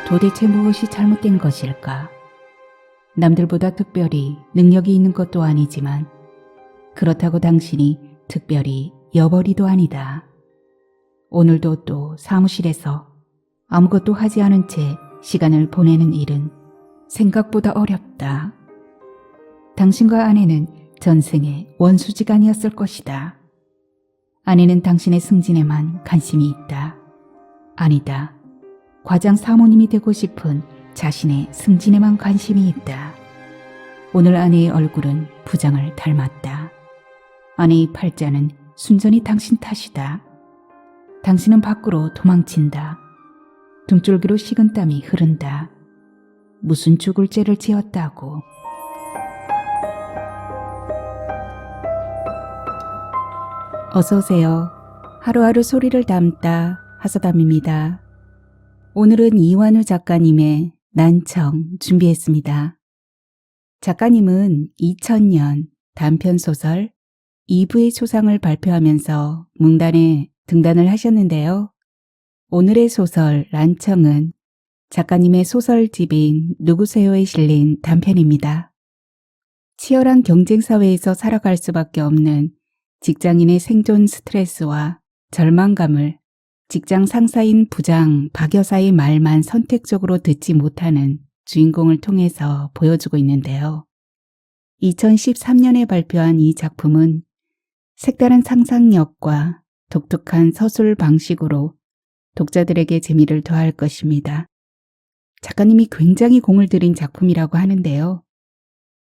도대체 무엇이 잘못된 것일까? 남들보다 특별히 능력이 있는 것도 아니지만 그렇다고 당신이 특별히 여벌이도 아니다. 오늘도 또 사무실에서 아무것도 하지 않은 채 시간을 보내는 일은 생각보다 어렵다. 당신과 아내는 전생에 원수지간이었을 것이다. 아내는 당신의 승진에만 관심이 있다. 아니다. 과장 사모님이 되고 싶은 자신의 승진에만 관심이 있다. 오늘 아내의 얼굴은 부장을 닮았다. 아내의 팔자는 순전히 당신 탓이다. 당신은 밖으로 도망친다. 등줄기로 식은땀이 흐른다. 무슨 죽을 죄를 지었다고. 어서오세요. 하루하루 소리를 담다 하사담입니다. 오늘은 이완우 작가님의 난청 준비했습니다. 작가님은 2000년 단편소설 2부의 초상을 발표하면서 문단에 등단을 하셨는데요. 오늘의 소설 난청은 작가님의 소설집인 누구세요에 실린 단편입니다. 치열한 경쟁 사회에서 살아갈 수밖에 없는 직장인의 생존 스트레스와 절망감을 직장 상사인 부장 박 여사의 말만 선택적으로 듣지 못하는 주인공을 통해서 보여주고 있는데요. 2013년에 발표한 이 작품은 색다른 상상력과 독특한 서술 방식으로 독자들에게 재미를 더할 것입니다. 작가님이 굉장히 공을 들인 작품이라고 하는데요.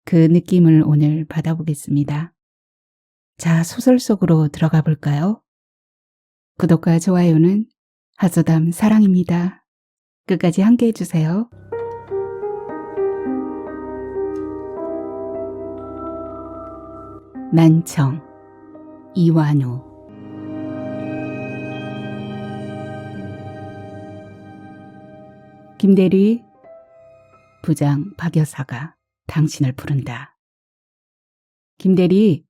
그 느낌을 오늘 받아보겠습니다. 자, 소설 속으로 들어가 볼까요? 구독과 좋아요는 하소담 사랑입니다. 끝까지 함께 해주세요. 난청, 이완우. 김대리, 부장 박 여사가 당신을 부른다. 김대리,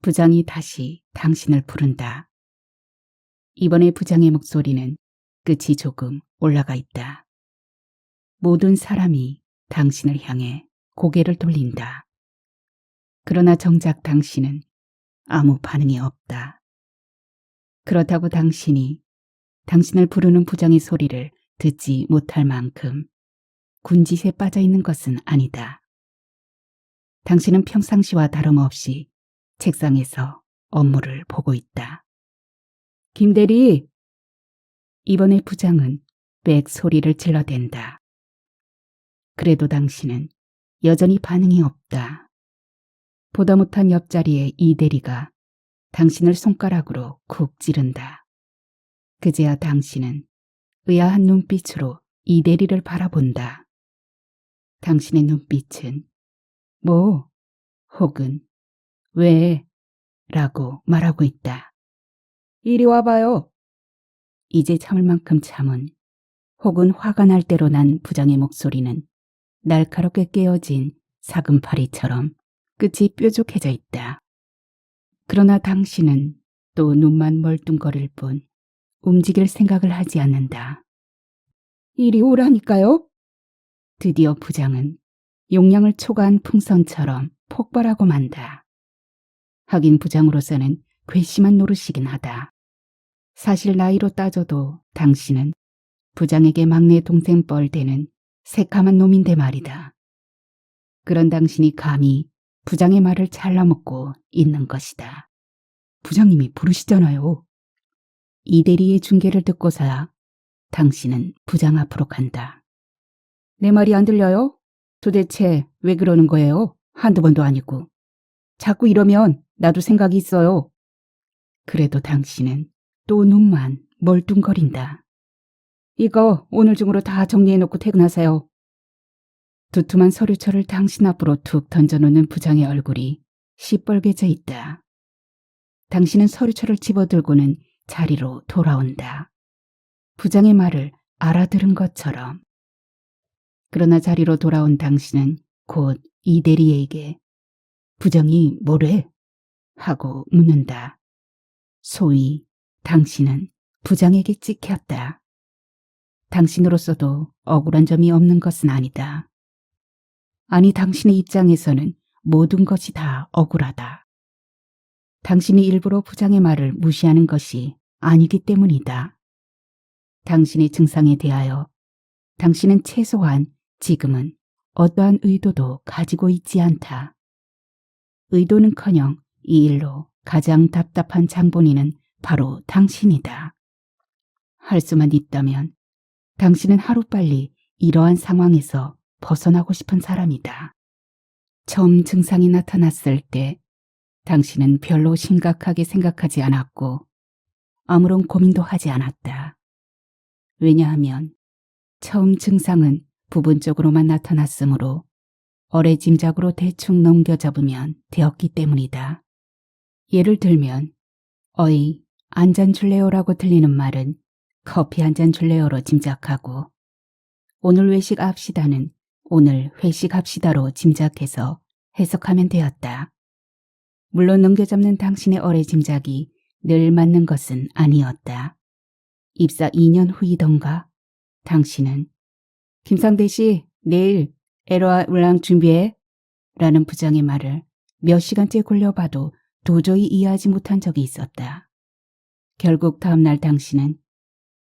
부장이 다시 당신을 부른다. 이번에 부장의 목소리는 끝이 조금 올라가 있다. 모든 사람이 당신을 향해 고개를 돌린다. 그러나 정작 당신은 아무 반응이 없다. 그렇다고 당신이 당신을 부르는 부장의 소리를 듣지 못할 만큼 군짓에 빠져 있는 것은 아니다. 당신은 평상시와 다름없이 책상에서 업무를 보고 있다. 김대리! 이번에 부장은 빽 소리를 질러댄다. 그래도 당신은 여전히 반응이 없다. 보다 못한 옆자리의 이 대리가 당신을 손가락으로 쿡 찌른다. 그제야 당신은 의아한 눈빛으로 이 대리를 바라본다. 당신의 눈빛은 뭐 혹은 왜 라고 말하고 있다. 이리 와봐요. 이제 참을 만큼 참은 혹은 화가 날 대로 난 부장의 목소리는 날카롭게 깨어진 사금파리처럼 끝이 뾰족해져 있다. 그러나 당신은 또 눈만 멀뚱거릴 뿐 움직일 생각을 하지 않는다. 이리 오라니까요. 드디어 부장은 용량을 초과한 풍선처럼 폭발하고 만다. 하긴 부장으로서는 괘씸한 노릇이긴 하다. 사실 나이로 따져도 당신은 부장에게 막내 동생 뻘되는 새카만 놈인데 말이다. 그런 당신이 감히 부장의 말을 잘라먹고 있는 것이다. 부장님이 부르시잖아요. 이 대리의 중계를 듣고서야 당신은 부장 앞으로 간다. 내 말이 안 들려요? 도대체 왜 그러는 거예요? 한두 번도 아니고. 자꾸 이러면 나도 생각이 있어요. 그래도 당신은 또 눈만 멀뚱거린다. 이거 오늘 중으로 다 정리해놓고 퇴근하세요. 두툼한 서류철을 당신 앞으로 툭 던져놓는 부장의 얼굴이 시뻘개져 있다. 당신은 서류철을 집어들고는 자리로 돌아온다. 부장의 말을 알아들은 것처럼. 그러나 자리로 돌아온 당신은 곧 이 대리에게 부장이 뭐래? 하고 묻는다. 소위 당신은 부장에게 찍혔다. 당신으로서도 억울한 점이 없는 것은 아니다. 아니, 당신의 입장에서는 모든 것이 다 억울하다. 당신이 일부러 부장의 말을 무시하는 것이 아니기 때문이다. 당신의 증상에 대하여 당신은 최소한 지금은 어떠한 의도도 가지고 있지 않다. 의도는커녕 이 일로 가장 답답한 장본인은 바로 당신이다. 할 수만 있다면 당신은 하루빨리 이러한 상황에서 벗어나고 싶은 사람이다. 처음 증상이 나타났을 때 당신은 별로 심각하게 생각하지 않았고 아무런 고민도 하지 않았다. 왜냐하면 처음 증상은 부분적으로만 나타났으므로 어레짐작으로 대충 넘겨잡으면 되었기 때문이다. 예를 들면 어이, 한 잔 줄래요라고 들리는 말은 커피 한 잔 줄래요로 짐작하고 오늘 외식합시다는 오늘 회식합시다로 짐작해서 해석하면 되었다. 물론 넘겨잡는 당신의 어레짐작이 늘 맞는 것은 아니었다. 입사 2년 후이던가 당신은 김상대 씨 내일 에러와 울랑 준비해 라는 부장의 말을 몇 시간째 굴려봐도 도저히 이해하지 못한 적이 있었다. 결국 다음날 당신은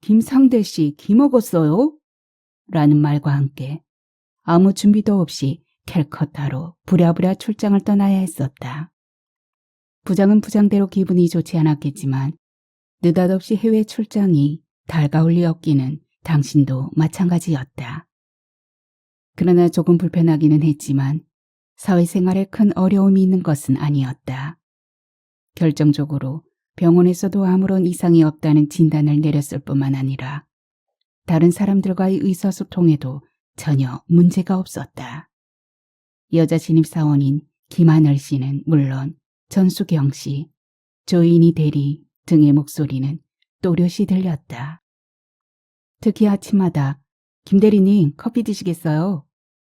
김상대 씨 기 먹었어요? 라는 말과 함께 아무 준비도 없이 캘커타로 부랴부랴 출장을 떠나야 했었다. 부장은 부장대로 기분이 좋지 않았겠지만 느닷없이 해외 출장이 달가울 리 없기는 당신도 마찬가지였다. 그러나 조금 불편하기는 했지만 사회생활에 큰 어려움이 있는 것은 아니었다. 결정적으로 병원에서도 아무런 이상이 없다는 진단을 내렸을 뿐만 아니라 다른 사람들과의 의사소통에도 전혀 문제가 없었다. 여자 신입사원인 김하늘 씨는 물론 전수경 씨, 조인희 대리 등의 목소리는 또렷이 들렸다. 특히 아침마다 김 대리님 커피 드시겠어요?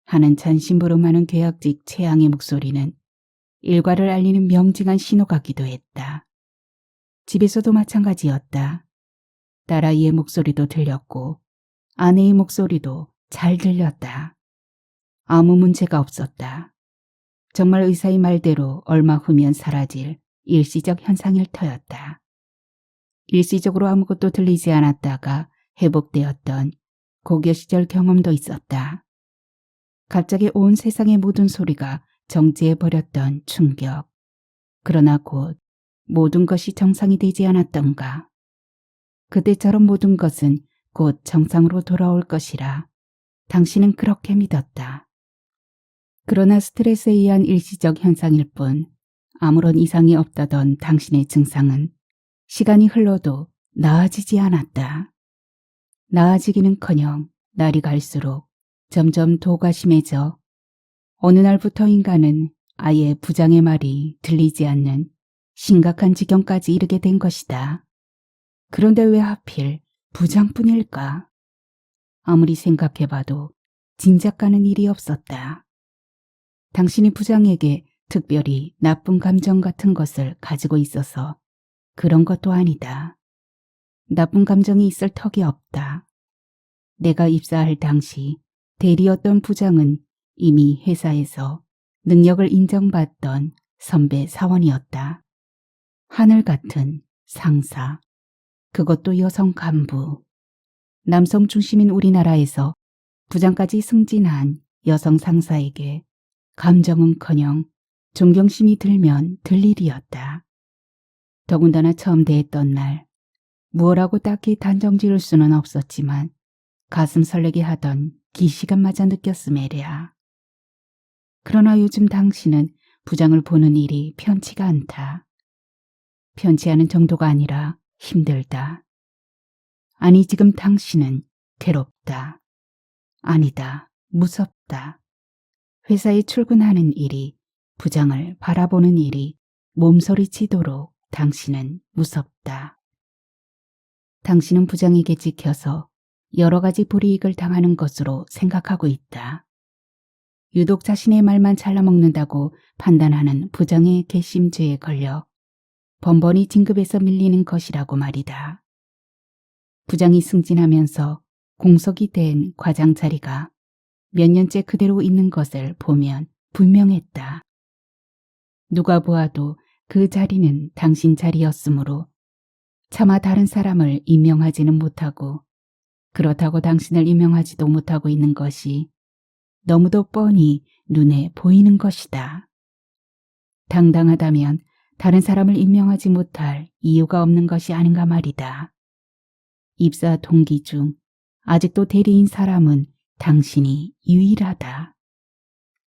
하는 전심부름하는 계약직 최양의 목소리는 일과를 알리는 명징한 신호 같기도 했다. 집에서도 마찬가지였다. 딸아이의 목소리도 들렸고 아내의 목소리도 잘 들렸다. 아무 문제가 없었다. 정말 의사의 말대로 얼마 후면 사라질 일시적 현상일 터였다. 일시적으로 아무것도 들리지 않았다가 회복되었던 고교 시절 경험도 있었다. 갑자기 온 세상의 모든 소리가 정지해버렸던 충격. 그러나 곧 모든 것이 정상이 되지 않았던가. 그때처럼 모든 것은 곧 정상으로 돌아올 것이라 당신은 그렇게 믿었다. 그러나 스트레스에 의한 일시적 현상일 뿐 아무런 이상이 없다던 당신의 증상은 시간이 흘러도 나아지지 않았다. 나아지기는커녕 날이 갈수록 점점 도가 심해져 어느 날부터 인간은 아예 부장의 말이 들리지 않는 심각한 지경까지 이르게 된 것이다. 그런데 왜 하필 부장뿐일까? 아무리 생각해봐도 짐작 가는 일이 없었다. 당신이 부장에게 특별히 나쁜 감정 같은 것을 가지고 있어서 그런 것도 아니다. 나쁜 감정이 있을 턱이 없다. 내가 입사할 당시 대리였던 부장은 이미 회사에서 능력을 인정받던 선배 사원이었다. 하늘 같은 상사, 그것도 여성 간부. 남성 중심인 우리나라에서 부장까지 승진한 여성 상사에게 감정은커녕 존경심이 들면 들 일이었다. 더군다나 처음 대했던 날 무엇라고 딱히 단정 지을 수는 없었지만 가슴 설레게 하던 기시감마저 느꼈음에랴. 그러나 요즘 당신은 부장을 보는 일이 편치가 않다. 편치 않은 정도가 아니라 힘들다. 아니, 지금 당신은 괴롭다. 아니다, 무섭다. 회사에 출근하는 일이, 부장을 바라보는 일이 몸서리치도록 당신은 무섭다. 당신은 부장에게 찍혀서 여러 가지 불이익을 당하는 것으로 생각하고 있다. 유독 자신의 말만 잘라먹는다고 판단하는 부장의 괘씸죄에 걸려 번번이 진급에서 밀리는 것이라고 말이다. 부장이 승진하면서 공석이 된 과장 자리가 몇 년째 그대로 있는 것을 보면 분명했다. 누가 보아도 그 자리는 당신 자리였으므로 차마 다른 사람을 임명하지는 못하고 그렇다고 당신을 임명하지도 못하고 있는 것이 너무도 뻔히 눈에 보이는 것이다. 당당하다면 다른 사람을 임명하지 못할 이유가 없는 것이 아닌가 말이다. 입사 동기 중 아직도 대리인 사람은 당신이 유일하다.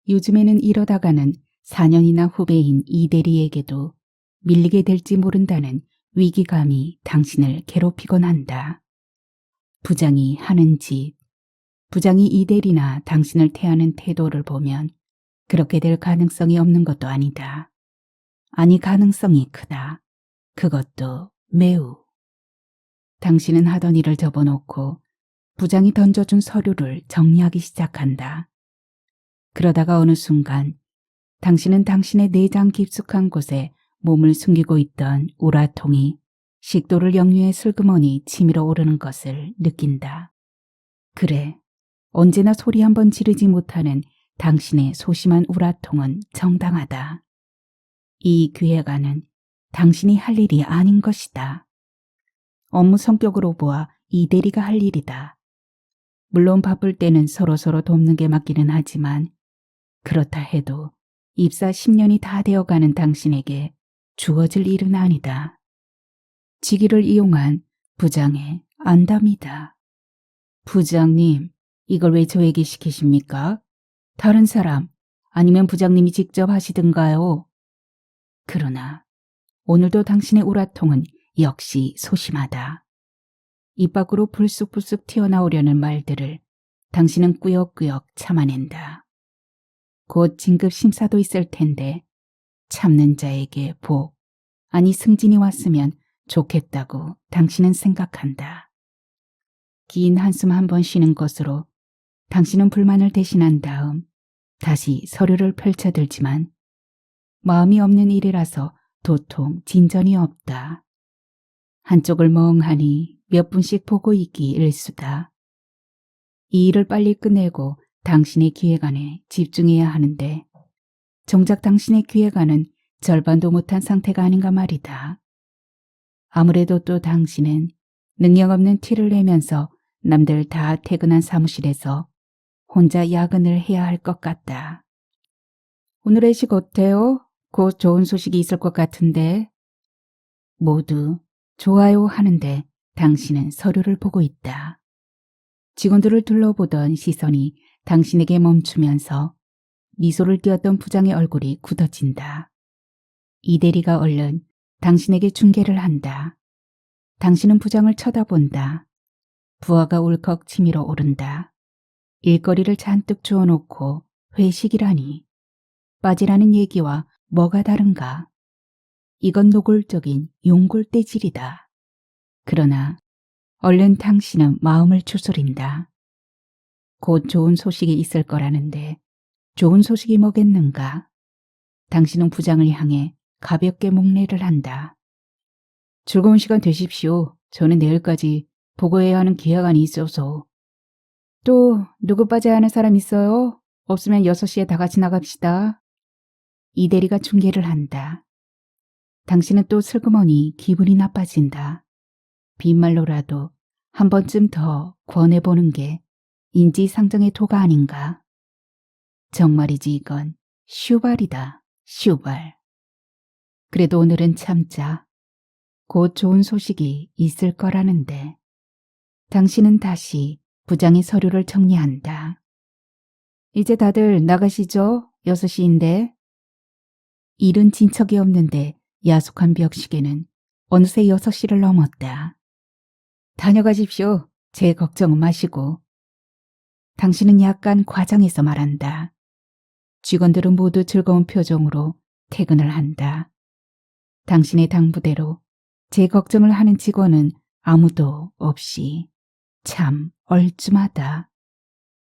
요즘에는 이러다가는 4년이나 후배인 이 대리에게도 밀리게 될지 모른다는 위기감이 당신을 괴롭히곤 한다. 부장이 하는 짓, 부장이 이 대리나 당신을 태하는 태도를 보면 그렇게 될 가능성이 없는 것도 아니다. 아니, 가능성이 크다. 그것도 매우. 당신은 하던 일을 접어놓고 부장이 던져준 서류를 정리하기 시작한다. 그러다가 어느 순간 당신은 당신의 내장 깊숙한 곳에 몸을 숨기고 있던 우라통이 식도를 역류해 슬그머니 치밀어 오르는 것을 느낀다. 그래, 언제나 소리 한번 지르지 못하는 당신의 소심한 우라통은 정당하다. 이 기획안은 당신이 할 일이 아닌 것이다. 업무 성격으로 보아 이 대리가 할 일이다. 물론 바쁠 때는 서로서로 돕는 게 맞기는 하지만 그렇다 해도 입사 10년이 다 되어가는 당신에게 주어질 일은 아니다. 직위를 이용한 부장의 안담이다. 부장님, 이걸 왜 저에게 시키십니까? 다른 사람, 아니면 부장님이 직접 하시든가요? 그러나 오늘도 당신의 우라통은 역시 소심하다. 입 밖으로 불쑥불쑥 튀어나오려는 말들을 당신은 꾸역꾸역 참아낸다. 곧 진급 심사도 있을 텐데 참는 자에게 복, 아니 승진이 왔으면 좋겠다고 당신은 생각한다. 긴 한숨 한 번 쉬는 것으로 당신은 불만을 대신한 다음 다시 서류를 펼쳐들지만 마음이 없는 일이라서 도통 진전이 없다. 한쪽을 멍하니 몇 분씩 보고 있기 일수다. 이 일을 빨리 끝내고 당신의 기획안에 집중해야 하는데 정작 당신의 기획안은 절반도 못한 상태가 아닌가 말이다. 아무래도 또 당신은 능력 없는 티를 내면서 남들 다 퇴근한 사무실에서 혼자 야근을 해야 할 것 같다. 오늘 회식 어때요? 곧 좋은 소식이 있을 것 같은데. 모두 좋아요 하는데 당신은 서류를 보고 있다. 직원들을 둘러보던 시선이 당신에게 멈추면서 미소를 띄었던 부장의 얼굴이 굳어진다. 이 대리가 얼른 당신에게 중계를 한다. 당신은 부장을 쳐다본다. 부하가 울컥 치밀어 오른다. 일거리를 잔뜩 주워놓고 회식이라니. 빠지라는 얘기와 뭐가 다른가. 이건 노골적인 용골대질이다. 그러나 얼른 당신은 마음을 추스린다. 곧 좋은 소식이 있을 거라는데 좋은 소식이 뭐겠는가. 당신은 부장을 향해 가볍게 목례를 한다. 즐거운 시간 되십시오. 저는 내일까지 보고해야 하는 기획안이 있어서. 또 누구 빠져야 하는 사람 있어요? 없으면 6시에 다 같이 나갑시다. 이 대리가 중계를 한다. 당신은 또 슬그머니 기분이 나빠진다. 빈말로라도 한 번쯤 더 권해보는 게 인지상정의 도가 아닌가. 정말이지 이건 슈발이다. 슈발. 그래도 오늘은 참자. 곧 좋은 소식이 있을 거라는데. 당신은 다시 부장의 서류를 정리한다. 이제 다들 나가시죠? 6시인데. 일은 진척이 없는데 야속한 벽시계는 어느새 6시를 넘었다. 다녀가십시오. 제 걱정은 마시고. 당신은 약간 과장해서 말한다. 직원들은 모두 즐거운 표정으로 퇴근을 한다. 당신의 당부대로 제 걱정을 하는 직원은 아무도 없이. 참 얼쯤하다.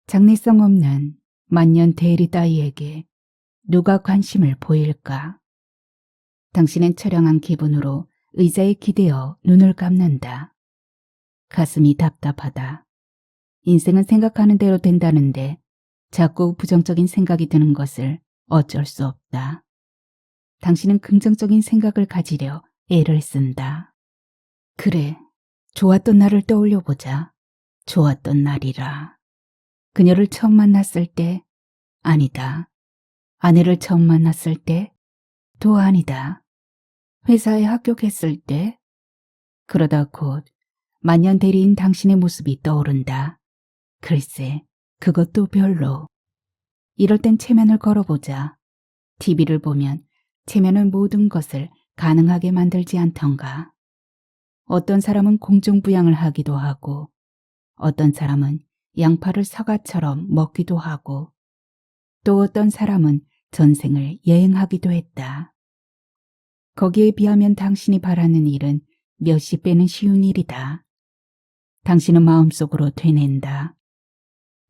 장래성 없는 만년 대리 따위에게 누가 관심을 보일까. 당신은 처량한 기분으로 의자에 기대어 눈을 감는다. 가슴이 답답하다. 인생은 생각하는 대로 된다는데 자꾸 부정적인 생각이 드는 것을 어쩔 수 없다. 당신은 긍정적인 생각을 가지려 애를 쓴다. 그래, 좋았던 날을 떠올려 보자. 좋았던 날이라. 그녀를 처음 만났을 때? 아니다. 아내를 처음 만났을 때? 또 아니다. 회사에 합격했을 때? 그러다 곧 만년 대리인 당신의 모습이 떠오른다. 글쎄, 그것도 별로. 이럴 땐 체면을 걸어보자. TV를 보면 체면은 모든 것을 가능하게 만들지 않던가. 어떤 사람은 공중부양을 하기도 하고 어떤 사람은 양파를 사과처럼 먹기도 하고 또 어떤 사람은 전생을 여행하기도 했다. 거기에 비하면 당신이 바라는 일은 몇십 배는 쉬운 일이다. 당신은 마음속으로 되낸다.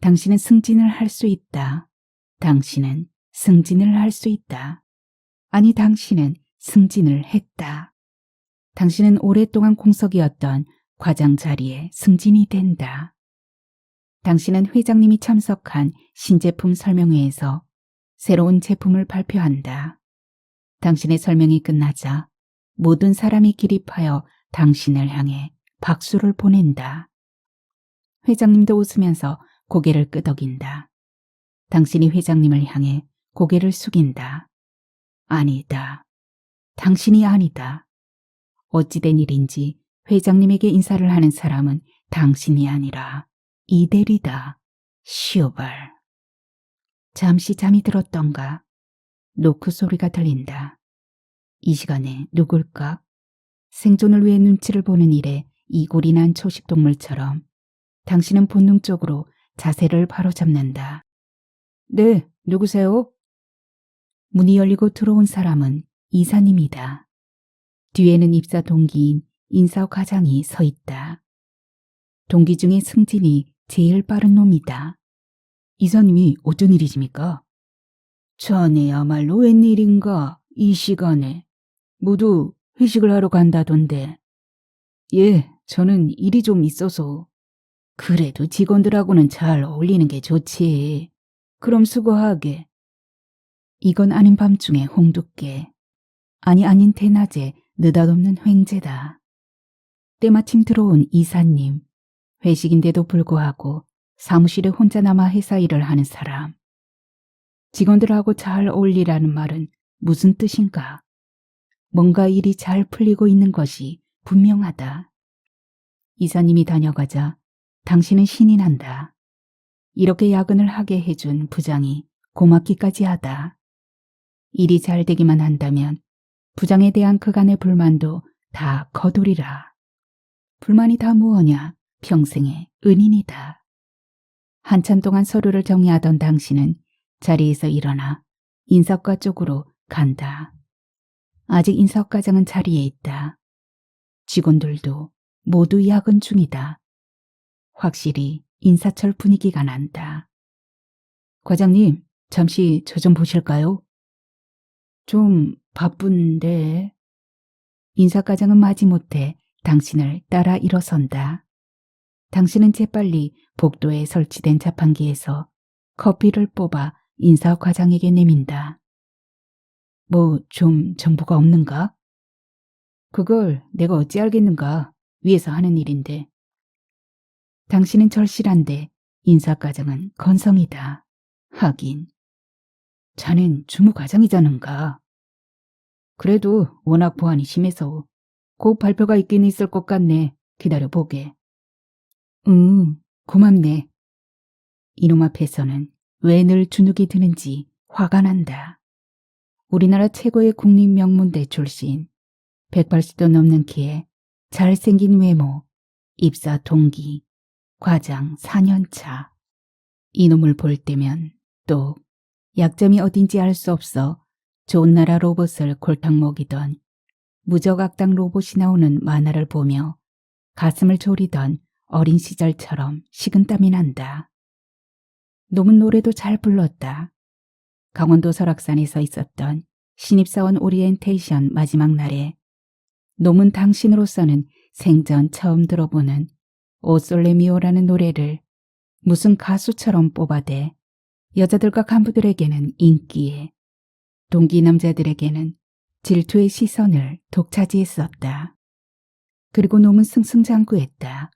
당신은 승진을 할 수 있다. 당신은 승진을 할 수 있다. 아니, 당신은 승진을 했다. 당신은 오랫동안 공석이었던 과장 자리에 승진이 된다. 당신은 회장님이 참석한 신제품 설명회에서 새로운 제품을 발표한다. 당신의 설명이 끝나자 모든 사람이 기립하여 당신을 향해 박수를 보낸다. 회장님도 웃으면서 고개를 끄덕인다. 당신이 회장님을 향해 고개를 숙인다. 아니다. 당신이 아니다. 어찌된 일인지 회장님에게 인사를 하는 사람은 당신이 아니라 이대리다. 시오발. 잠시 잠이 들었던가. 노크 소리가 들린다. 이 시간에 누굴까? 생존을 위해 눈치를 보는 일에 이골이 난 초식동물처럼 당신은 본능적으로 자세를 바로잡는다. 네, 누구세요? 문이 열리고 들어온 사람은 이사님이다. 뒤에는 입사 동기인 인사 과장이 서 있다. 동기 중에 승진이 제일 빠른 놈이다. 이사님이 어쩐 일이십니까? 자네야말로 웬일인가 이 시간에. 모두 회식을 하러 간다던데. 예, 저는 일이 좀 있어서. 그래도 직원들하고는 잘 어울리는 게 좋지. 그럼 수고하게. 이건 아닌 밤중에 홍두깨. 아닌 대낮에 느닷없는 횡재다. 때마침 들어온 이사님. 회식인데도 불구하고 사무실에 혼자 남아 회사 일을 하는 사람. 직원들하고 잘 어울리라는 말은 무슨 뜻인가? 뭔가 일이 잘 풀리고 있는 것이 분명하다. 이사님이 다녀가자 당신은 신이 난다. 이렇게 야근을 하게 해준 부장이 고맙기까지 하다. 일이 잘 되기만 한다면 부장에 대한 그간의 불만도 다 거두리라. 불만이 다 무엇냐? 평생의 은인이다. 한참 동안 서류를 정리하던 당신은 자리에서 일어나 인사과 쪽으로 간다. 아직 인사과장은 자리에 있다. 직원들도 모두 야근 중이다. 확실히 인사철 분위기가 난다. 과장님, 잠시 저 좀 보실까요? 좀 바쁜데. 인사과장은 마지못해 당신을 따라 일어선다. 당신은 재빨리 복도에 설치된 자판기에서 커피를 뽑아 인사과장에게 내민다. 뭐 좀 정보가 없는가? 그걸 내가 어찌 알겠는가? 위에서 하는 일인데. 당신은 절실한데 인사과장은 건성이다. 하긴. 자넨 주무과장이자는가. 그래도 워낙 보안이 심해서 곧 발표가 있긴 있을 것 같네. 기다려보게. 고맙네. 이놈 앞에서는 왜 늘 주눅이 드는지 화가 난다. 우리나라 최고의 국립명문대 출신, 180도 넘는 키에 잘생긴 외모, 입사 동기, 과장 4년차. 이놈을 볼 때면 또 약점이 어딘지 알 수 없어 좋은 나라 로봇을 골탕 먹이던 무적악당 로봇이 나오는 만화를 보며 가슴을 졸이던 어린 시절처럼 식은땀이 난다. 놈은 노래도 잘 불렀다. 강원도 설악산에서 있었던 신입사원 오리엔테이션 마지막 날에 놈은 당신으로서는 생전 처음 들어보는 오솔레미오라는 노래를 무슨 가수처럼 뽑아대 여자들과 간부들에게는 인기에, 동기 남자들에게는 질투의 시선을 독차지했었다. 그리고 놈은 승승장구했다.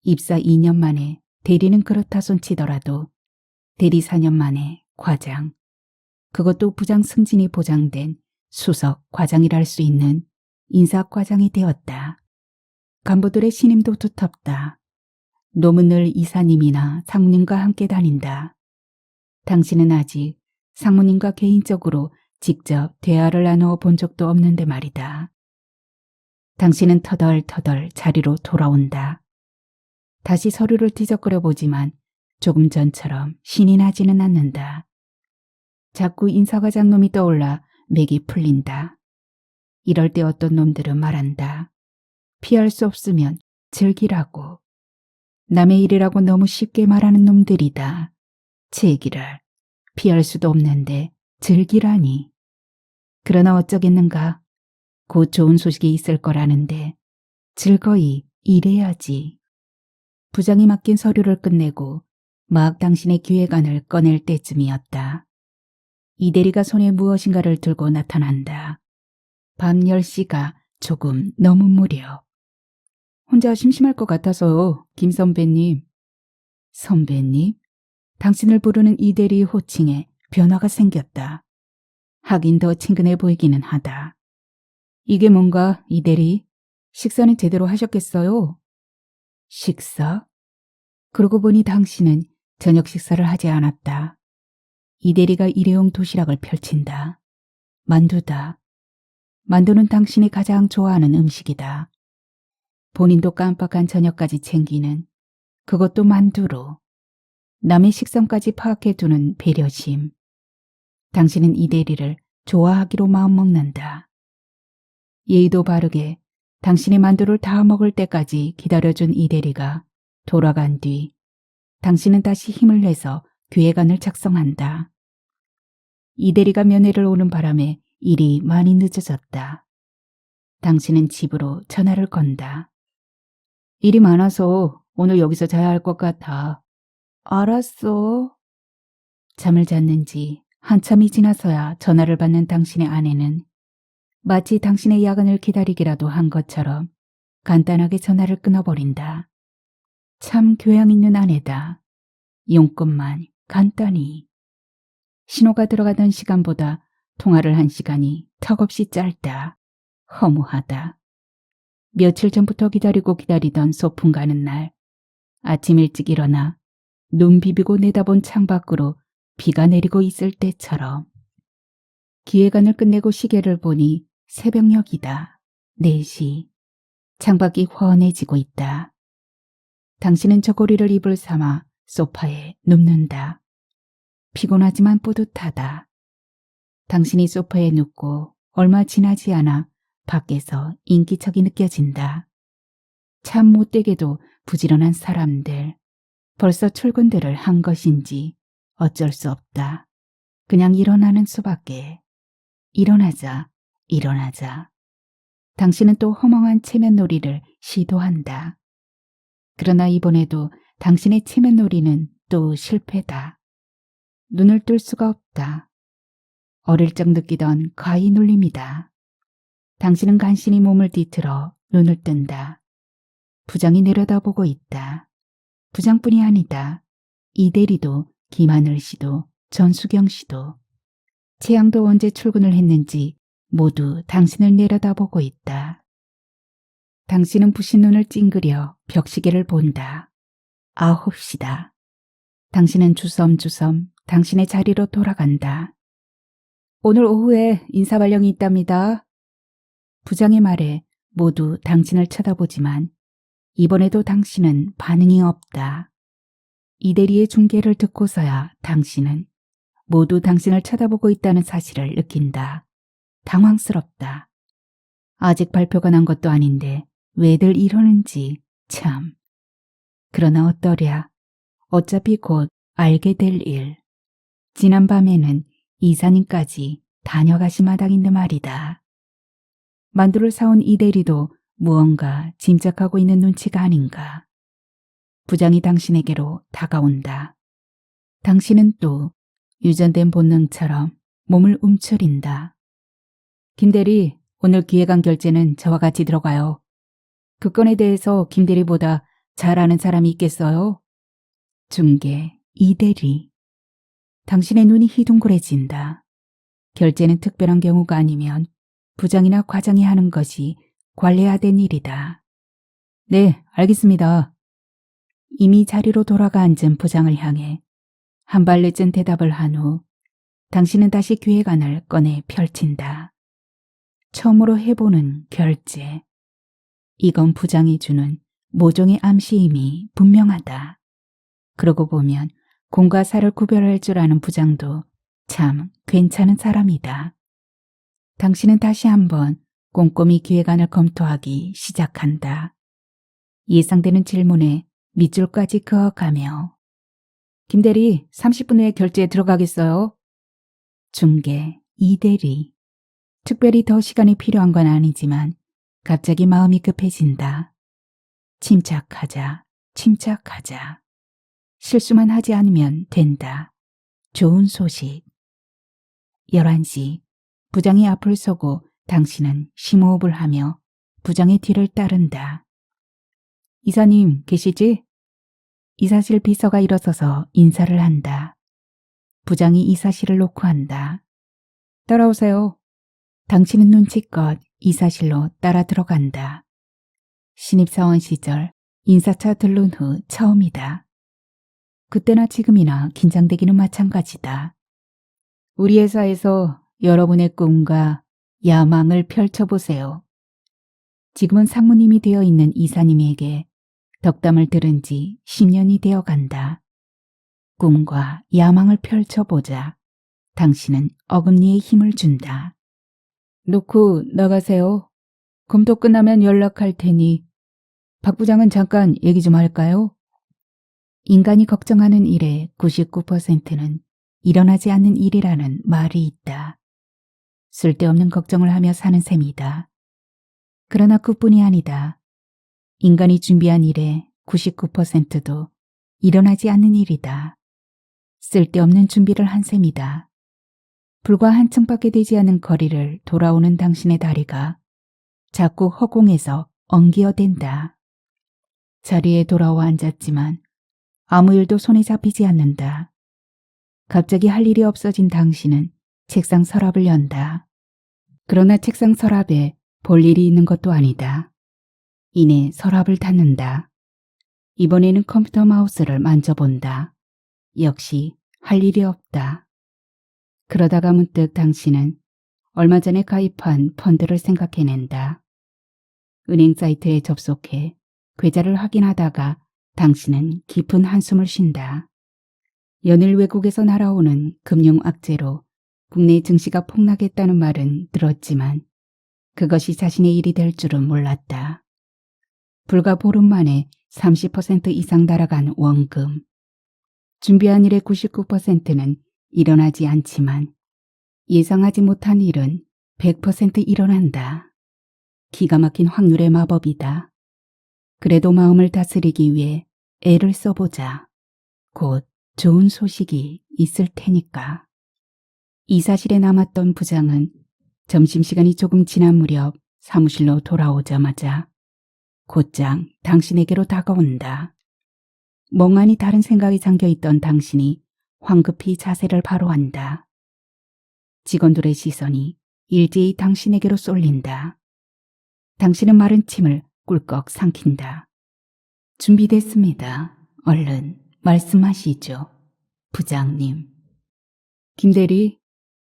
입사 2년 만에 대리는 그렇다 손치더라도 대리 4년 만에 과장, 그것도 부장 승진이 보장된 수석 과장이라 할 수 있는 인사과장이 되었다. 간부들의 신임도 두텁다. 놈은 늘 이사님이나 상무님과 함께 다닌다. 당신은 아직 상무님과 개인적으로 직접 대화를 나누어 본 적도 없는데 말이다. 당신은 터덜터덜 자리로 돌아온다. 다시 서류를 뒤적거려 보지만 조금 전처럼 신이 나지는 않는다. 자꾸 인사과장 놈이 떠올라 맥이 풀린다. 이럴 때 어떤 놈들은 말한다. 피할 수 없으면 즐기라고. 남의 일이라고 너무 쉽게 말하는 놈들이다. 제 얘기를 피할 수도 없는데 즐기라니. 그러나 어쩌겠는가. 곧 좋은 소식이 있을 거라는데 즐거이 일해야지. 부장이 맡긴 서류를 끝내고 막 당신의 기획안을 꺼낼 때쯤이었다. 이 대리가 손에 무엇인가를 들고 나타난다. 밤 10시가 조금 넘은 무렵. 혼자 심심할 것 같아서요, 김 선배님. 선배님? 당신을 부르는 이 대리의 호칭에 변화가 생겼다. 하긴 더 친근해 보이기는 하다. 이게 뭔가, 이 대리? 식사는 제대로 하셨겠어요? 식사? 그러고 보니 당신은 저녁 식사를 하지 않았다. 이 대리가 일회용 도시락을 펼친다. 만두다. 만두는 당신이 가장 좋아하는 음식이다. 본인도 깜빡한 저녁까지 챙기는, 그것도 만두로. 남의 식성까지 파악해두는 배려심. 당신은 이 대리를 좋아하기로 마음먹는다. 예의도 바르게 당신의 만두를 다 먹을 때까지 기다려준 이 대리가 돌아간 뒤 당신은 다시 힘을 내서 기획안을 작성한다. 이 대리가 면회를 오는 바람에 일이 많이 늦어졌다. 당신은 집으로 전화를 건다. 일이 많아서 오늘 여기서 자야 할 것 같아. 알았어. 잠을 잤는지 한참이 지나서야 전화를 받는 당신의 아내는 마치 당신의 야근을 기다리기라도 한 것처럼 간단하게 전화를 끊어버린다. 참 교양 있는 아내다. 용건만 간단히. 신호가 들어가던 시간보다 통화를 한 시간이 턱없이 짧다. 허무하다. 며칠 전부터 기다리던 소풍 가는 날 아침 일찍 일어나 눈 비비고 내다본 창밖으로 비가 내리고 있을 때처럼. 기획안을 끝내고 시계를 보니 새벽녘이다. 4시. 창밖이 환해지고 있다. 당신은 저고리를 이불 삼아 소파에 눕는다. 피곤하지만 뿌듯하다. 당신이 소파에 눕고 얼마 지나지 않아 밖에서 인기척이 느껴진다. 참 못되게도 부지런한 사람들. 벌써 출근들을 한 것인지 어쩔 수 없다. 그냥 일어나는 수밖에. 일어나자, 일어나자. 당신은 또 허망한 체면놀이를 시도한다. 그러나 이번에도 당신의 체면놀이는 또 실패다. 눈을 뜰 수가 없다. 어릴 적 느끼던 가히 눌림이다. 당신은 간신히 몸을 뒤틀어 눈을 뜬다. 부장이 내려다보고 있다. 부장뿐이 아니다. 이 대리도 김하늘 씨도 전수경 씨도. 최양도 언제 출근을 했는지 모두 당신을 내려다보고 있다. 당신은 부신 눈을 찡그려 벽시계를 본다. 9시다. 당신은 주섬주섬 당신의 자리로 돌아간다. 오늘 오후에 인사발령이 있답니다. 부장의 말에 모두 당신을 쳐다보지만 이번에도 당신은 반응이 없다. 이 대리의 중계를 듣고서야 당신은 모두 당신을 쳐다보고 있다는 사실을 느낀다. 당황스럽다. 아직 발표가 난 것도 아닌데 왜들 이러는지 참. 그러나 어떠랴. 어차피 곧 알게 될 일. 지난밤에는 이사님까지 다녀가신 마당인데 말이다. 만두를 사온 이 대리도 무언가 짐작하고 있는 눈치가 아닌가. 부장이 당신에게로 다가온다. 당신은 또 유전된 본능처럼 몸을 움츠린다. 김대리, 오늘 기획안 결제는 저와 같이 들어가요. 그 건에 대해서 김대리보다 잘 아는 사람이 있겠어요? 중개, 이대리. 당신의 눈이 희둥그레진다. 결제는 특별한 경우가 아니면 부장이나 과장이 하는 것이 관례화된 일이다. 네, 알겠습니다. 이미 자리로 돌아가 앉은 부장을 향해 한 발 늦은 대답을 한 후 당신은 다시 기획안을 꺼내 펼친다. 처음으로 해보는 결제. 이건 부장이 주는 모종의 암시임이 분명하다. 그러고 보면 공과 사를 구별할 줄 아는 부장도 참 괜찮은 사람이다. 당신은 다시 한번 꼼꼼히 기획안을 검토하기 시작한다. 예상되는 질문에 밑줄까지 그어가며 김대리, 30분 후에 결제에 들어가겠어요? 중개, 이대리. 특별히 더 시간이 필요한 건 아니지만 갑자기 마음이 급해진다. 침착하자, 침착하자. 실수만 하지 않으면 된다. 좋은 소식. 11시. 부장이 앞을 서고 당신은 심호흡을 하며 부장의 뒤를 따른다. 이사님, 계시지? 이사실 비서가 일어서서 인사를 한다. 부장이 이사실을 놓고 한다. 따라오세요. 당신은 눈치껏 이사실로 따라 들어간다. 신입사원 시절 인사차 들른 후 처음이다. 그때나 지금이나 긴장되기는 마찬가지다. 우리 회사에서 여러분의 꿈과 야망을 펼쳐보세요. 지금은 상무님이 되어 있는 이사님에게 덕담을 들은 지 10년이 되어 간다. 꿈과 야망을 펼쳐보자. 당신은 어금니에 힘을 준다. 놓고 나가세요. 검토 끝나면 연락할 테니 박 부장은 잠깐 얘기 좀 할까요? 인간이 걱정하는 일의 99%는 일어나지 않는 일이라는 말이 있다. 쓸데없는 걱정을 하며 사는 셈이다. 그러나 그뿐이 아니다. 인간이 준비한 일의 99%도 일어나지 않는 일이다. 쓸데없는 준비를 한 셈이다. 불과 한층밖에 되지 않은 거리를 돌아오는 당신의 다리가 자꾸 허공에서 엉기어댄다. 자리에 돌아와 앉았지만 아무 일도 손에 잡히지 않는다. 갑자기 할 일이 없어진 당신은 책상 서랍을 연다. 그러나 책상 서랍에 볼 일이 있는 것도 아니다. 이내 서랍을 닫는다. 이번에는 컴퓨터 마우스를 만져본다. 역시 할 일이 없다. 그러다가 문득 당신은 얼마 전에 가입한 펀드를 생각해낸다. 은행 사이트에 접속해 계좌를 확인하다가 당신은 깊은 한숨을 쉰다. 연일 외국에서 날아오는 금융 악재로 국내 증시가 폭락했다는 말은 들었지만 그것이 자신의 일이 될 줄은 몰랐다. 불과 보름 만에 30% 이상 날아간 원금. 준비한 일의 99%는 일어나지 않지만 예상하지 못한 일은 100% 일어난다. 기가 막힌 확률의 마법이다. 그래도 마음을 다스리기 위해 애를 써보자. 곧 좋은 소식이 있을 테니까. 이사실에 남았던 부장은 점심시간이 조금 지난 무렵 사무실로 돌아오자마자 곧장 당신에게로 다가온다. 멍하니 다른 생각에 잠겨있던 당신이 황급히 자세를 바로 한다. 직원들의 시선이 일제히 당신에게로 쏠린다. 당신은 마른 침을 꿀꺽 삼킨다. 준비됐습니다. 얼른 말씀하시죠. 부장님. 김대리,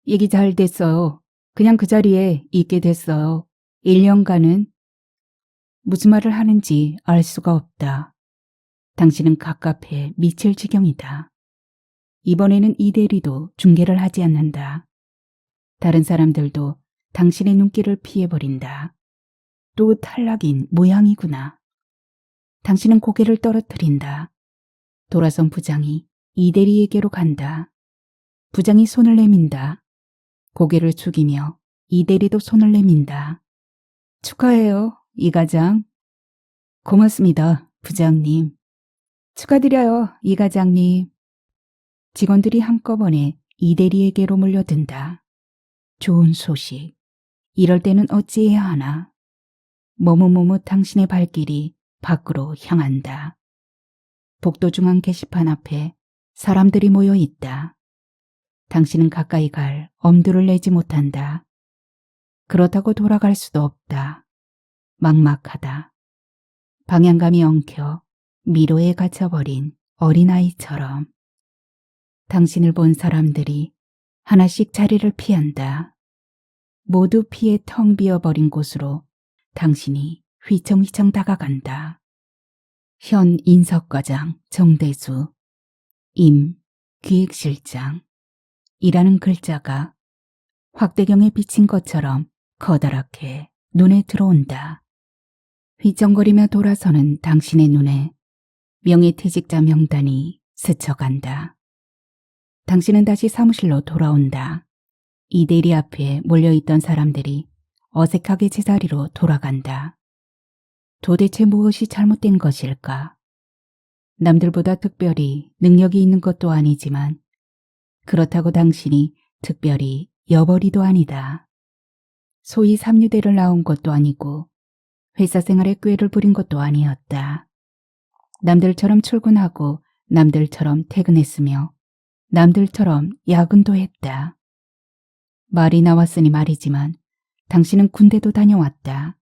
얘기 잘 됐어요. 그냥 그 자리에 있게 됐어요. 1년간은 무슨 말을 하는지 알 수가 없다. 당신은 갑갑해 미칠 지경이다. 이번에는 이 대리도 중개를 하지 않는다. 다른 사람들도 당신의 눈길을 피해버린다. 또 탈락인 모양이구나. 당신은 고개를 떨어뜨린다. 돌아선 부장이 이 대리에게로 간다. 부장이 손을 내민다. 고개를 숙이며 이 대리도 손을 내민다. 축하해요, 이 과장. 고맙습니다, 부장님. 축하드려요, 이 과장님. 직원들이 한꺼번에 이 대리에게로 몰려든다. 좋은 소식. 이럴 때는 어찌해야 하나. 머뭇머뭇 당신의 발길이 밖으로 향한다. 복도중앙 게시판 앞에 사람들이 모여 있다. 당신은 가까이 갈 엄두를 내지 못한다. 그렇다고 돌아갈 수도 없다. 막막하다. 방향감이 엉켜 미로에 갇혀버린 어린아이처럼. 당신을 본 사람들이 하나씩 자리를 피한다. 모두 피해 텅 비어버린 곳으로 당신이 휘청휘청 다가간다. 현 인석과장 정대수, 임 기획실장 이라는 글자가 확대경에 비친 것처럼 커다랗게 눈에 들어온다. 휘청거리며 돌아서는 당신의 눈에 명예퇴직자 명단이 스쳐간다. 당신은 다시 사무실로 돌아온다. 이 대리 앞에 몰려있던 사람들이 어색하게 제자리로 돌아간다. 도대체 무엇이 잘못된 것일까? 남들보다 특별히 능력이 있는 것도 아니지만 그렇다고 당신이 특별히 여벌이도 아니다. 소위 삼류대를 나온 것도 아니고 회사 생활에 꾀를 부린 것도 아니었다. 남들처럼 출근하고 남들처럼 퇴근했으며 남들처럼 야근도 했다. 말이 나왔으니 말이지만 당신은 군대도 다녀왔다.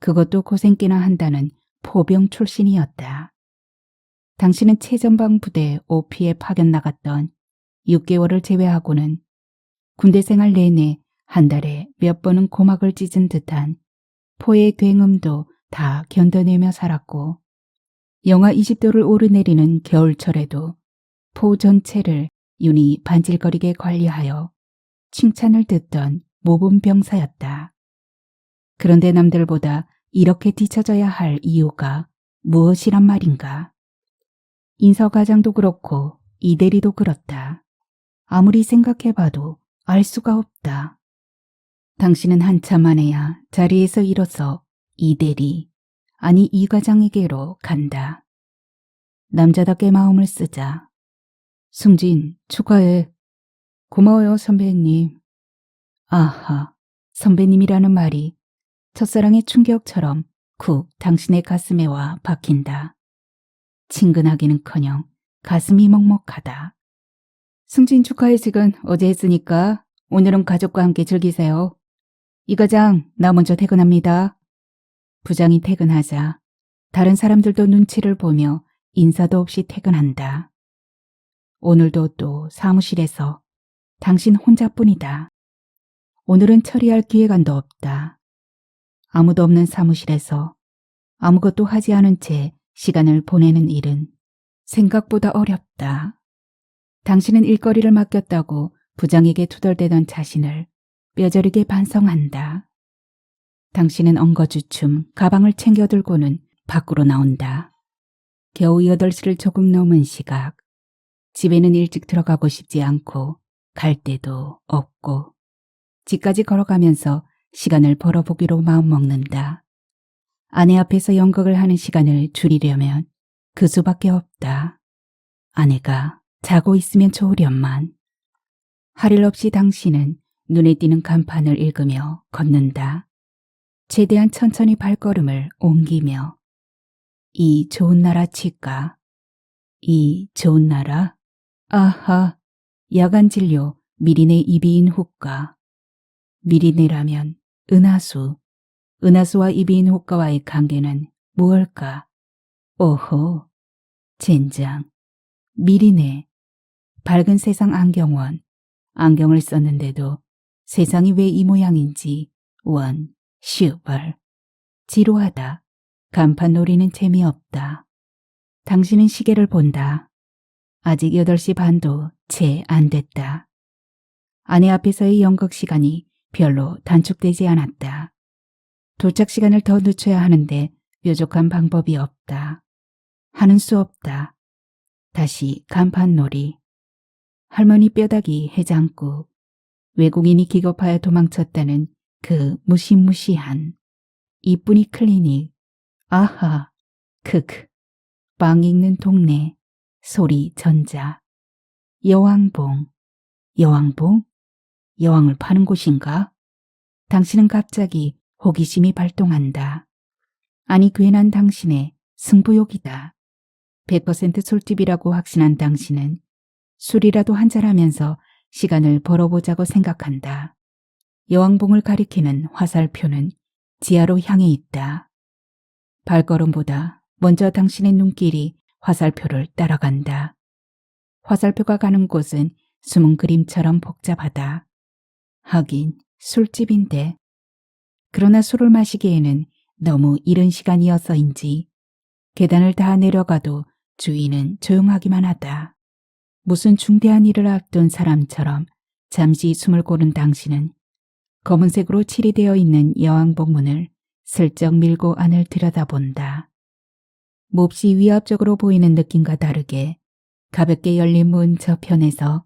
그것도 고생께나 한다는 포병 출신이었다. 당신은 최전방 부대 OP에 파견 나갔던 6개월을 제외하고는 군대 생활 내내 한 달에 몇 번은 고막을 찢은 듯한 포의 굉음도 다 견뎌내며 살았고 영하 20도를 오르내리는 겨울철에도 포 전체를 윤히 반질거리게 관리하여 칭찬을 듣던 모범 병사였다. 그런데 남들보다 이렇게 뒤처져야 할 이유가 무엇이란 말인가? 인서과장도 그렇고 이대리도 그렇다. 아무리 생각해봐도 알 수가 없다. 당신은 한참 만에야 자리에서 일어서 이대리, 아니 이 과장에게로 간다. 남자답게 마음을 쓰자. 승진 축하해. 고마워요 선배님. 아하, 선배님이라는 말이 첫사랑의 충격처럼 쿡 당신의 가슴에 와 박힌다. 친근하기는커녕 가슴이 먹먹하다. 승진 축하회식은 어제 했으니까 오늘은 가족과 함께 즐기세요. 이 과장, 나 먼저 퇴근합니다. 부장이 퇴근하자 다른 사람들도 눈치를 보며 인사도 없이 퇴근한다. 오늘도 또 사무실에서 당신 혼자뿐이다. 오늘은 처리할 기획안도 없다. 아무도 없는 사무실에서 아무것도 하지 않은 채 시간을 보내는 일은 생각보다 어렵다. 당신은 일거리를 맡겼다고 부장에게 투덜대던 자신을 뼈저리게 반성한다. 당신은 엉거주춤 가방을 챙겨 들고는 밖으로 나온다. 겨우 8시를 조금 넘은 시각. 집에는 일찍 들어가고 싶지 않고 갈 데도 없고 집까지 걸어가면서 시간을 벌어보기로 마음먹는다. 아내 앞에서 연극을 하는 시간을 줄이려면 그 수밖에 없다. 아내가 자고 있으면 좋으련만. 할 일 없이 당신은 눈에 띄는 간판을 읽으며 걷는다. 최대한 천천히 발걸음을 옮기며 이 좋은 나라 치과. 이 좋은 나라? 아하, 야간 진료 미리네 이비인 후과. 미리네라면 은하수. 은하수와 이비인 후과와의 관계는 무엇일까? 오호, 젠장. 미리네. 밝은 세상 안경원. 안경을 썼는데도 세상이 왜 이 모양인지 원, 슈벌. 지루하다. 간판 놀이는 재미없다. 당신은 시계를 본다. 아직 8시 반도 채 안 됐다. 아내 앞에서의 연극 시간이 별로 단축되지 않았다. 도착 시간을 더 늦춰야 하는데 뾰족한 방법이 없다. 하는 수 없다. 다시 간판놀이. 할머니 뼈다귀 해장국. 외국인이 기겁하여 도망쳤다는 그 무시무시한 이쁜이 클리닉. 아하, 크크. 빵 익는 동네, 소리 전자. 여왕봉, 여왕봉? 여왕을 파는 곳인가? 당신은 갑자기 호기심이 발동한다. 아니 괜한 당신의 승부욕이다. 100% 술집이라고 확신한 당신은 술이라도 한잔하면서 시간을 벌어보자고 생각한다. 여왕봉을 가리키는 화살표는 지하로 향해 있다. 발걸음보다 먼저 당신의 눈길이 화살표를 따라간다. 화살표가 가는 곳은 숨은 그림처럼 복잡하다. 하긴 술집인데. 그러나 술을 마시기에는 너무 이른 시간이어서인지 계단을 다 내려가도 주위는 조용하기만 하다. 무슨 중대한 일을 앞둔 사람처럼 잠시 숨을 고른 당신은 검은색으로 칠이되어 있는 여왕봉 문을 슬쩍 밀고 안을 들여다본다. 몹시 위압적으로 보이는 느낌과 다르게 가볍게 열린 문 저편에서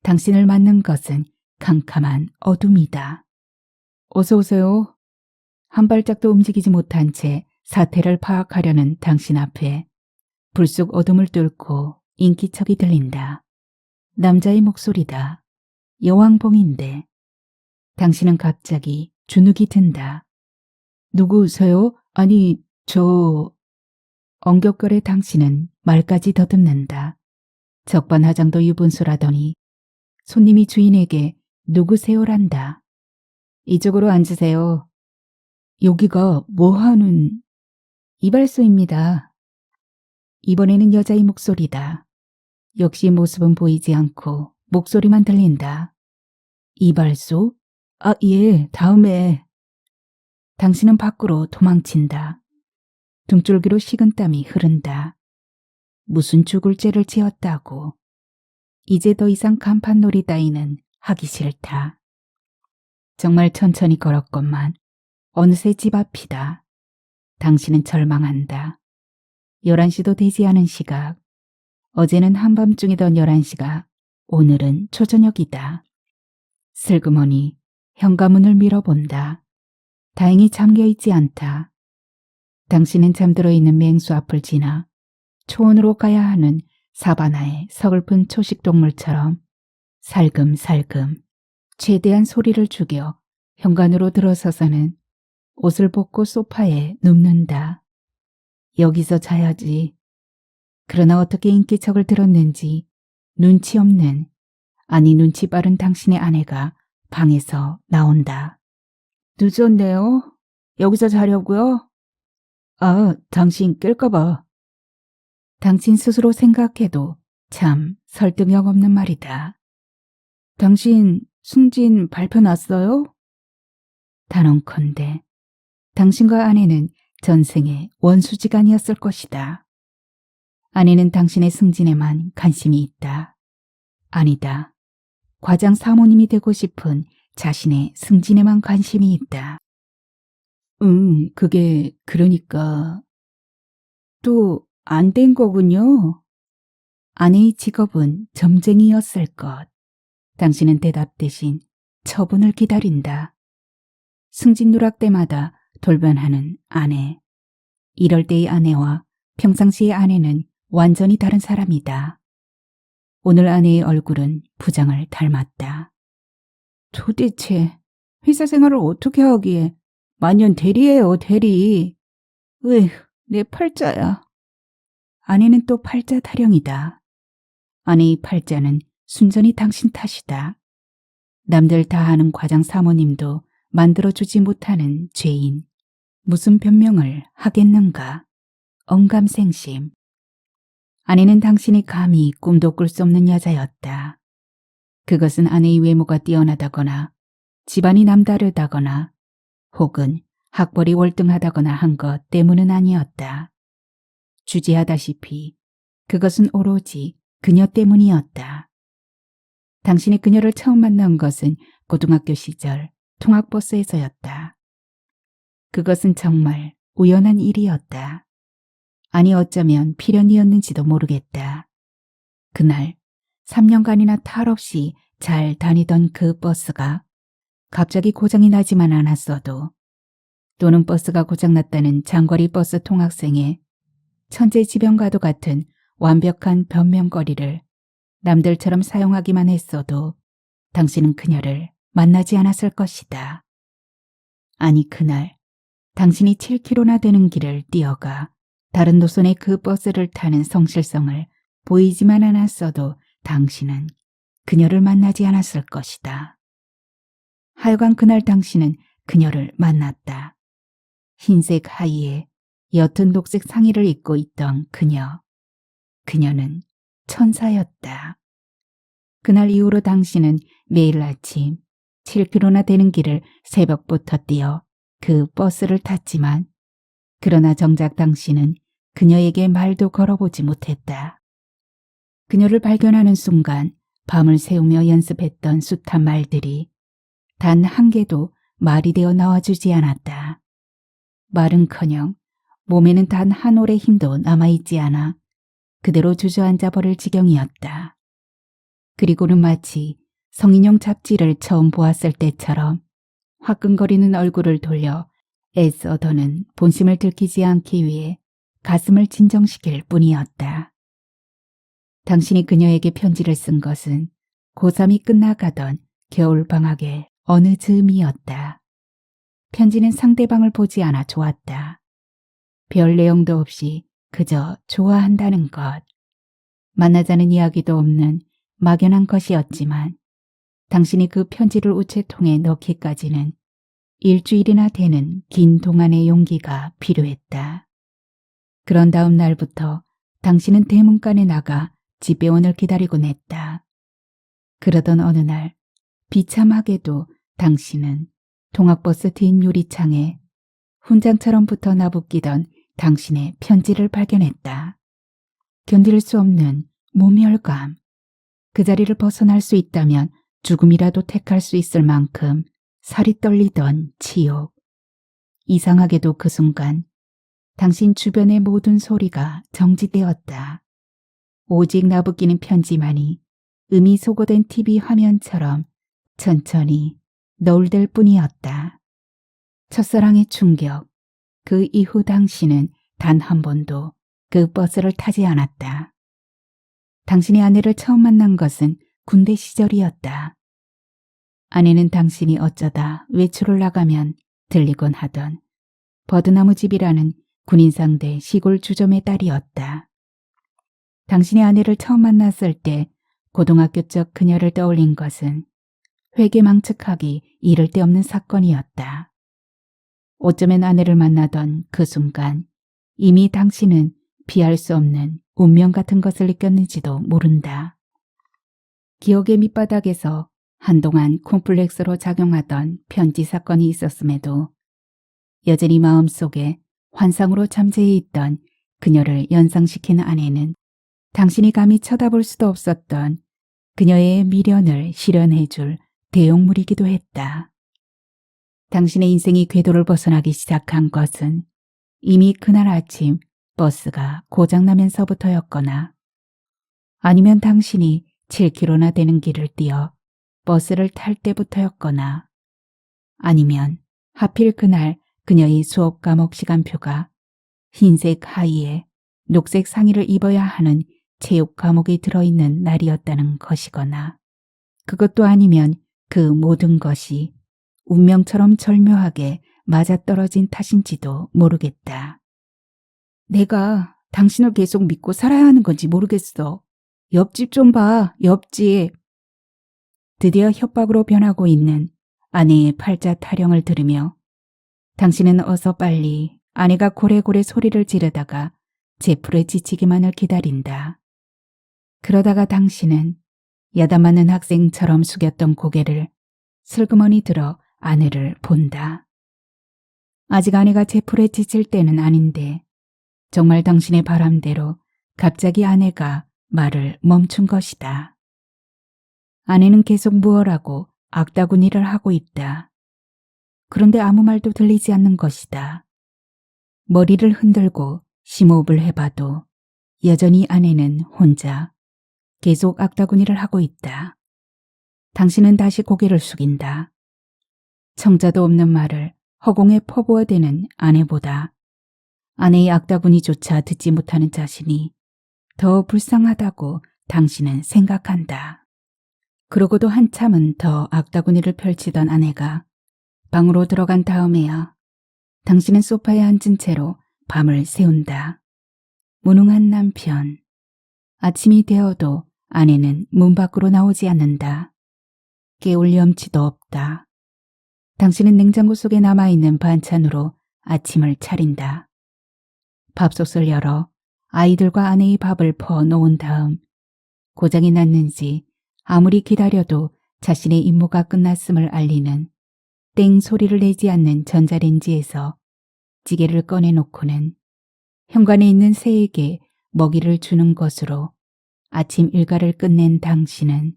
당신을 맞는 것은 캄캄한 어둠이다. 어서 오세요. 한 발짝도 움직이지 못한 채 사태를 파악하려는 당신 앞에 불쑥 어둠을 뚫고 인기척이 들린다. 남자의 목소리다. 여왕봉인데. 당신은 갑자기 주눅이 든다. 누구세요? 아니, 엉겹거려 당신은 말까지 더듬는다. 적반하장도 유분수라더니 손님이 주인에게 누구세요란다. 이쪽으로 앉으세요. 여기가 뭐하는... 이발소입니다. 이번에는 여자의 목소리다. 역시 모습은 보이지 않고 목소리만 들린다. 이발소? 아, 예, 다음에... 당신은 밖으로 도망친다. 등줄기로 식은땀이 흐른다. 무슨 죽을 죄를 지었다고. 이제 더 이상 간판놀이 따위는 하기 싫다. 정말 천천히 걸었건만 어느새 집 앞이다. 당신은 절망한다. 11시도 되지 않은 시각. 어제는 한밤중이던 11시가 오늘은 초저녁이다. 슬그머니 현관문을 밀어본다. 다행히 잠겨있지 않다. 당신은 잠들어 있는 맹수 앞을 지나 초원으로 가야 하는 사바나의 서글픈 초식동물처럼 살금살금 최대한 소리를 죽여 현관으로 들어서서는 옷을 벗고 소파에 눕는다. 여기서 자야지. 그러나 어떻게 인기척을 들었는지 눈치 없는, 아니 눈치 빠른 당신의 아내가 방에서 나온다. 늦었네요. 여기서 자려고요? 아, 당신 깰까봐. 당신 스스로 생각해도 참 설득력 없는 말이다. 당신 승진 발표 났어요? 단언컨대 당신과 아내는 전생의 원수지간이었을 것이다. 아내는 당신의 승진에만 관심이 있다. 아니다. 과장 사모님이 되고 싶은 자신의 승진에만 관심이 있다. 그게 그러니까... 또 안 된 거군요. 아내의 직업은 점쟁이였을 것. 당신은 대답 대신 처분을 기다린다. 승진 누락 때마다 돌변하는 아내. 이럴 때의 아내와 평상시의 아내는 완전히 다른 사람이다. 오늘 아내의 얼굴은 부장을 닮았다. 도대체 회사 생활을 어떻게 하기에 만년 대리예요, 대리. 으휴, 내 팔자야. 아내는 또 팔자 타령이다. 아내의 팔자는 순전히 당신 탓이다. 남들 다 아는 과장 사모님도 만들어주지 못하는 죄인. 무슨 변명을 하겠는가. 언감생심. 아내는 당신이 감히 꿈도 꿀 수 없는 여자였다. 그것은 아내의 외모가 뛰어나다거나 집안이 남다르다거나 혹은 학벌이 월등하다거나 한 것 때문은 아니었다. 주지하다시피 그것은 오로지 그녀 때문이었다. 당신이 그녀를 처음 만난 것은 고등학교 시절 통학버스에서였다. 그것은 정말 우연한 일이었다. 아니 어쩌면 필연이었는지도 모르겠다. 그날 3년간이나 탈 없이 잘 다니던 그 버스가 갑자기 고장이 나지만 않았어도 또는 버스가 고장났다는 장거리 버스 통학생의 천재지변과도 같은 완벽한 변명거리를 남들처럼 사용하기만 했어도 당신은 그녀를 만나지 않았을 것이다. 아니, 그날 당신이 7km나 되는 길을 뛰어가 다른 노선의 그 버스를 타는 성실성을 보이지만 않았어도 당신은 그녀를 만나지 않았을 것이다. 하여간 그날 당신은 그녀를 만났다. 흰색 하의에 옅은 녹색 상의를 입고 있던 그녀. 그녀는 천사였다. 그날 이후로 당신은 매일 아침 7km나 되는 길을 새벽부터 뛰어 그 버스를 탔지만 그러나 정작 당신은 그녀에게 말도 걸어보지 못했다. 그녀를 발견하는 순간 밤을 새우며 연습했던 숱한 말들이 단 한 개도 말이 되어 나와주지 않았다. 말은커녕 몸에는 단 한 올의 힘도 남아있지 않아 그대로 주저앉아 버릴 지경이었다. 그리고는 마치 성인용 잡지를 처음 보았을 때처럼 화끈거리는 얼굴을 돌려 애써 더는 본심을 들키지 않기 위해 가슴을 진정시킬 뿐이었다. 당신이 그녀에게 편지를 쓴 것은 고3이 끝나가던 겨울방학의 어느 즈음이었다. 편지는 상대방을 보지 않아 좋았다. 별 내용도 없이 그저 좋아한다는 것. 만나자는 이야기도 없는 막연한 것이었지만 당신이 그 편지를 우체통에 넣기까지는 일주일이나 되는 긴 동안의 용기가 필요했다. 그런 다음 날부터 당신은 대문간에 나가 집배원을 기다리곤 했다. 그러던 어느 날 비참하게도 당신은 통학버스 뒷 유리창에 훈장처럼 붙어 나부끼던 당신의 편지를 발견했다. 견딜 수 없는 모멸감. 그 자리를 벗어날 수 있다면 죽음이라도 택할 수 있을 만큼 살이 떨리던 치욕. 이상하게도 그 순간 당신 주변의 모든 소리가 정지되었다. 오직 나부끼는 편지만이 음이 소거된 TV 화면처럼 천천히 너울댈 뿐이었다. 첫사랑의 충격. 그 이후 당신은 단 한 번도 그 버스를 타지 않았다. 당신의 아내를 처음 만난 것은 군대 시절이었다. 아내는 당신이 어쩌다 외출을 나가면 들리곤 하던 버드나무집이라는 군인상대 시골 주점의 딸이었다. 당신의 아내를 처음 만났을 때 고등학교 적 그녀를 떠올린 것은 회개망측하기 이를 데 없는 사건이었다. 어쩌면 아내를 만나던 그 순간 이미 당신은 피할 수 없는 운명 같은 것을 느꼈는지도 모른다. 기억의 밑바닥에서 한동안 콤플렉스로 작용하던 편지 사건이 있었음에도 여전히 마음속에 환상으로 잠재해 있던 그녀를 연상시킨 아내는 당신이 감히 쳐다볼 수도 없었던 그녀의 미련을 실현해줄 대용물이기도 했다. 당신의 인생이 궤도를 벗어나기 시작한 것은 이미 그날 아침 버스가 고장나면서부터였거나 아니면 당신이 7km나 되는 길을 뛰어 버스를 탈 때부터였거나 아니면 하필 그날 그녀의 수업 과목 시간표가 흰색 하의에 녹색 상의를 입어야 하는 체육 과목이 들어있는 날이었다는 것이거나 그것도 아니면 그 모든 것이 운명처럼 절묘하게 맞아떨어진 탓인지도 모르겠다. 내가 당신을 계속 믿고 살아야 하는 건지 모르겠어. 옆집 좀 봐, 옆집. 드디어 협박으로 변하고 있는 아내의 팔자 타령을 들으며 당신은 어서 빨리 아내가 고래고래 소리를 지르다가 제풀에 지치기만을 기다린다. 그러다가 당신은 야단 맞는 학생처럼 숙였던 고개를 슬그머니 들어 아내를 본다. 아직 아내가 제풀에 지칠 때는 아닌데 정말 당신의 바람대로 갑자기 아내가 말을 멈춘 것이다. 아내는 계속 무얼하고 악다구니를 하고 있다. 그런데 아무 말도 들리지 않는 것이다. 머리를 흔들고 심호흡을 해봐도 여전히 아내는 혼자 계속 악다구니를 하고 있다. 당신은 다시 고개를 숙인다. 청자도 없는 말을 허공에 퍼부어대는 아내보다 아내의 악다구니조차 듣지 못하는 자신이 더 불쌍하다고 당신은 생각한다. 그러고도 한참은 더 악다구니를 펼치던 아내가 방으로 들어간 다음에야 당신은 소파에 앉은 채로 밤을 새운다. 무능한 남편. 아침이 되어도 아내는 문 밖으로 나오지 않는다. 깨울 염치도 없다. 당신은 냉장고 속에 남아있는 반찬으로 아침을 차린다. 밥솥을 열어 아이들과 아내의 밥을 퍼 놓은 다음 고장이 났는지 아무리 기다려도 자신의 임무가 끝났음을 알리는 땡 소리를 내지 않는 전자레인지에서 찌개를 꺼내놓고는 현관에 있는 새에게 먹이를 주는 것으로 아침 일과를 끝낸 당신은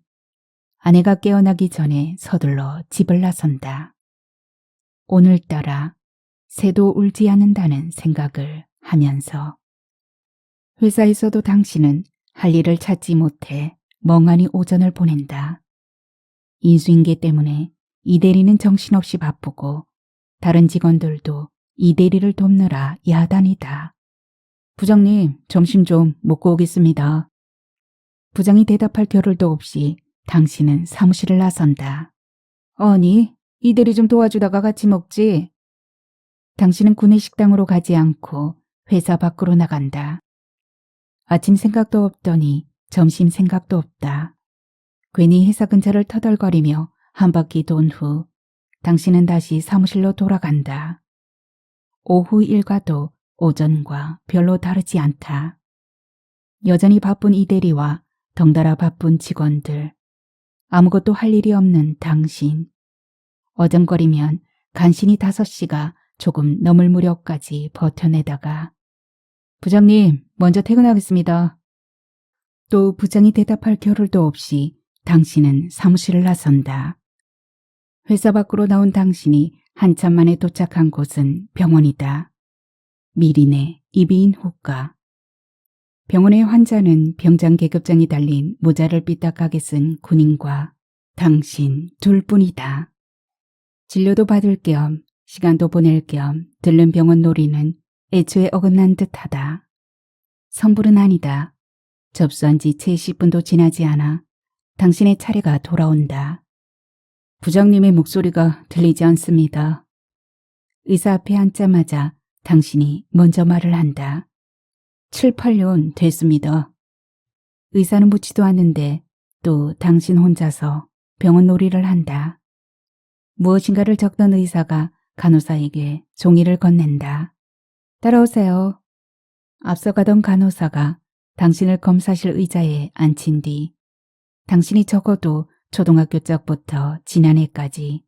아내가 깨어나기 전에 서둘러 집을 나선다. 오늘따라 새도 울지 않는다는 생각을 하면서 회사에서도 당신은 할 일을 찾지 못해 멍하니 오전을 보낸다. 인수인계 때문에 이 대리는 정신없이 바쁘고 다른 직원들도 이 대리를 돕느라 야단이다. 부장님, 점심 좀 먹고 오겠습니다. 부장이 대답할 겨를도 없이 당신은 사무실을 나선다. 아니, 이 대리 좀 도와주다가 같이 먹지. 당신은 구내식당으로 가지 않고 회사 밖으로 나간다. 아침 생각도 없더니 점심 생각도 없다. 괜히 회사 근처를 터덜거리며 한 바퀴 돈 후 당신은 다시 사무실로 돌아간다. 오후 일과도 오전과 별로 다르지 않다. 여전히 바쁜 이 대리와 덩달아 바쁜 직원들, 아무것도 할 일이 없는 당신. 어정거리면 간신히 5시가 조금 넘을 무렵까지 버텨내다가 부장님, 먼저 퇴근하겠습니다. 또 부장이 대답할 겨를도 없이 당신은 사무실을 나선다. 회사 밖으로 나온 당신이 한참 만에 도착한 곳은 병원이다. 미린의 이비인 후과. 병원의 환자는 병장 계급장이 달린 모자를 삐딱하게 쓴 군인과 당신 둘뿐이다. 진료도 받을 겸 시간도 보낼 겸 들른 병원 놀이는 애초에 어긋난 듯하다. 성불은 아니다. 접수한 지 채 10분도 지나지 않아 당신의 차례가 돌아온다. 부장님의 목소리가 들리지 않습니다. 의사 앞에 앉자마자 당신이 먼저 말을 한다. 7, 8년 됐습니다. 의사는 묻지도 않는데 또 당신 혼자서 병원 놀이를 한다. 무엇인가를 적던 의사가 간호사에게 종이를 건넨다. 따라오세요. 앞서가던 간호사가 당신을 검사실 의자에 앉힌 뒤 당신이 적어도 초등학교 적부터 지난해까지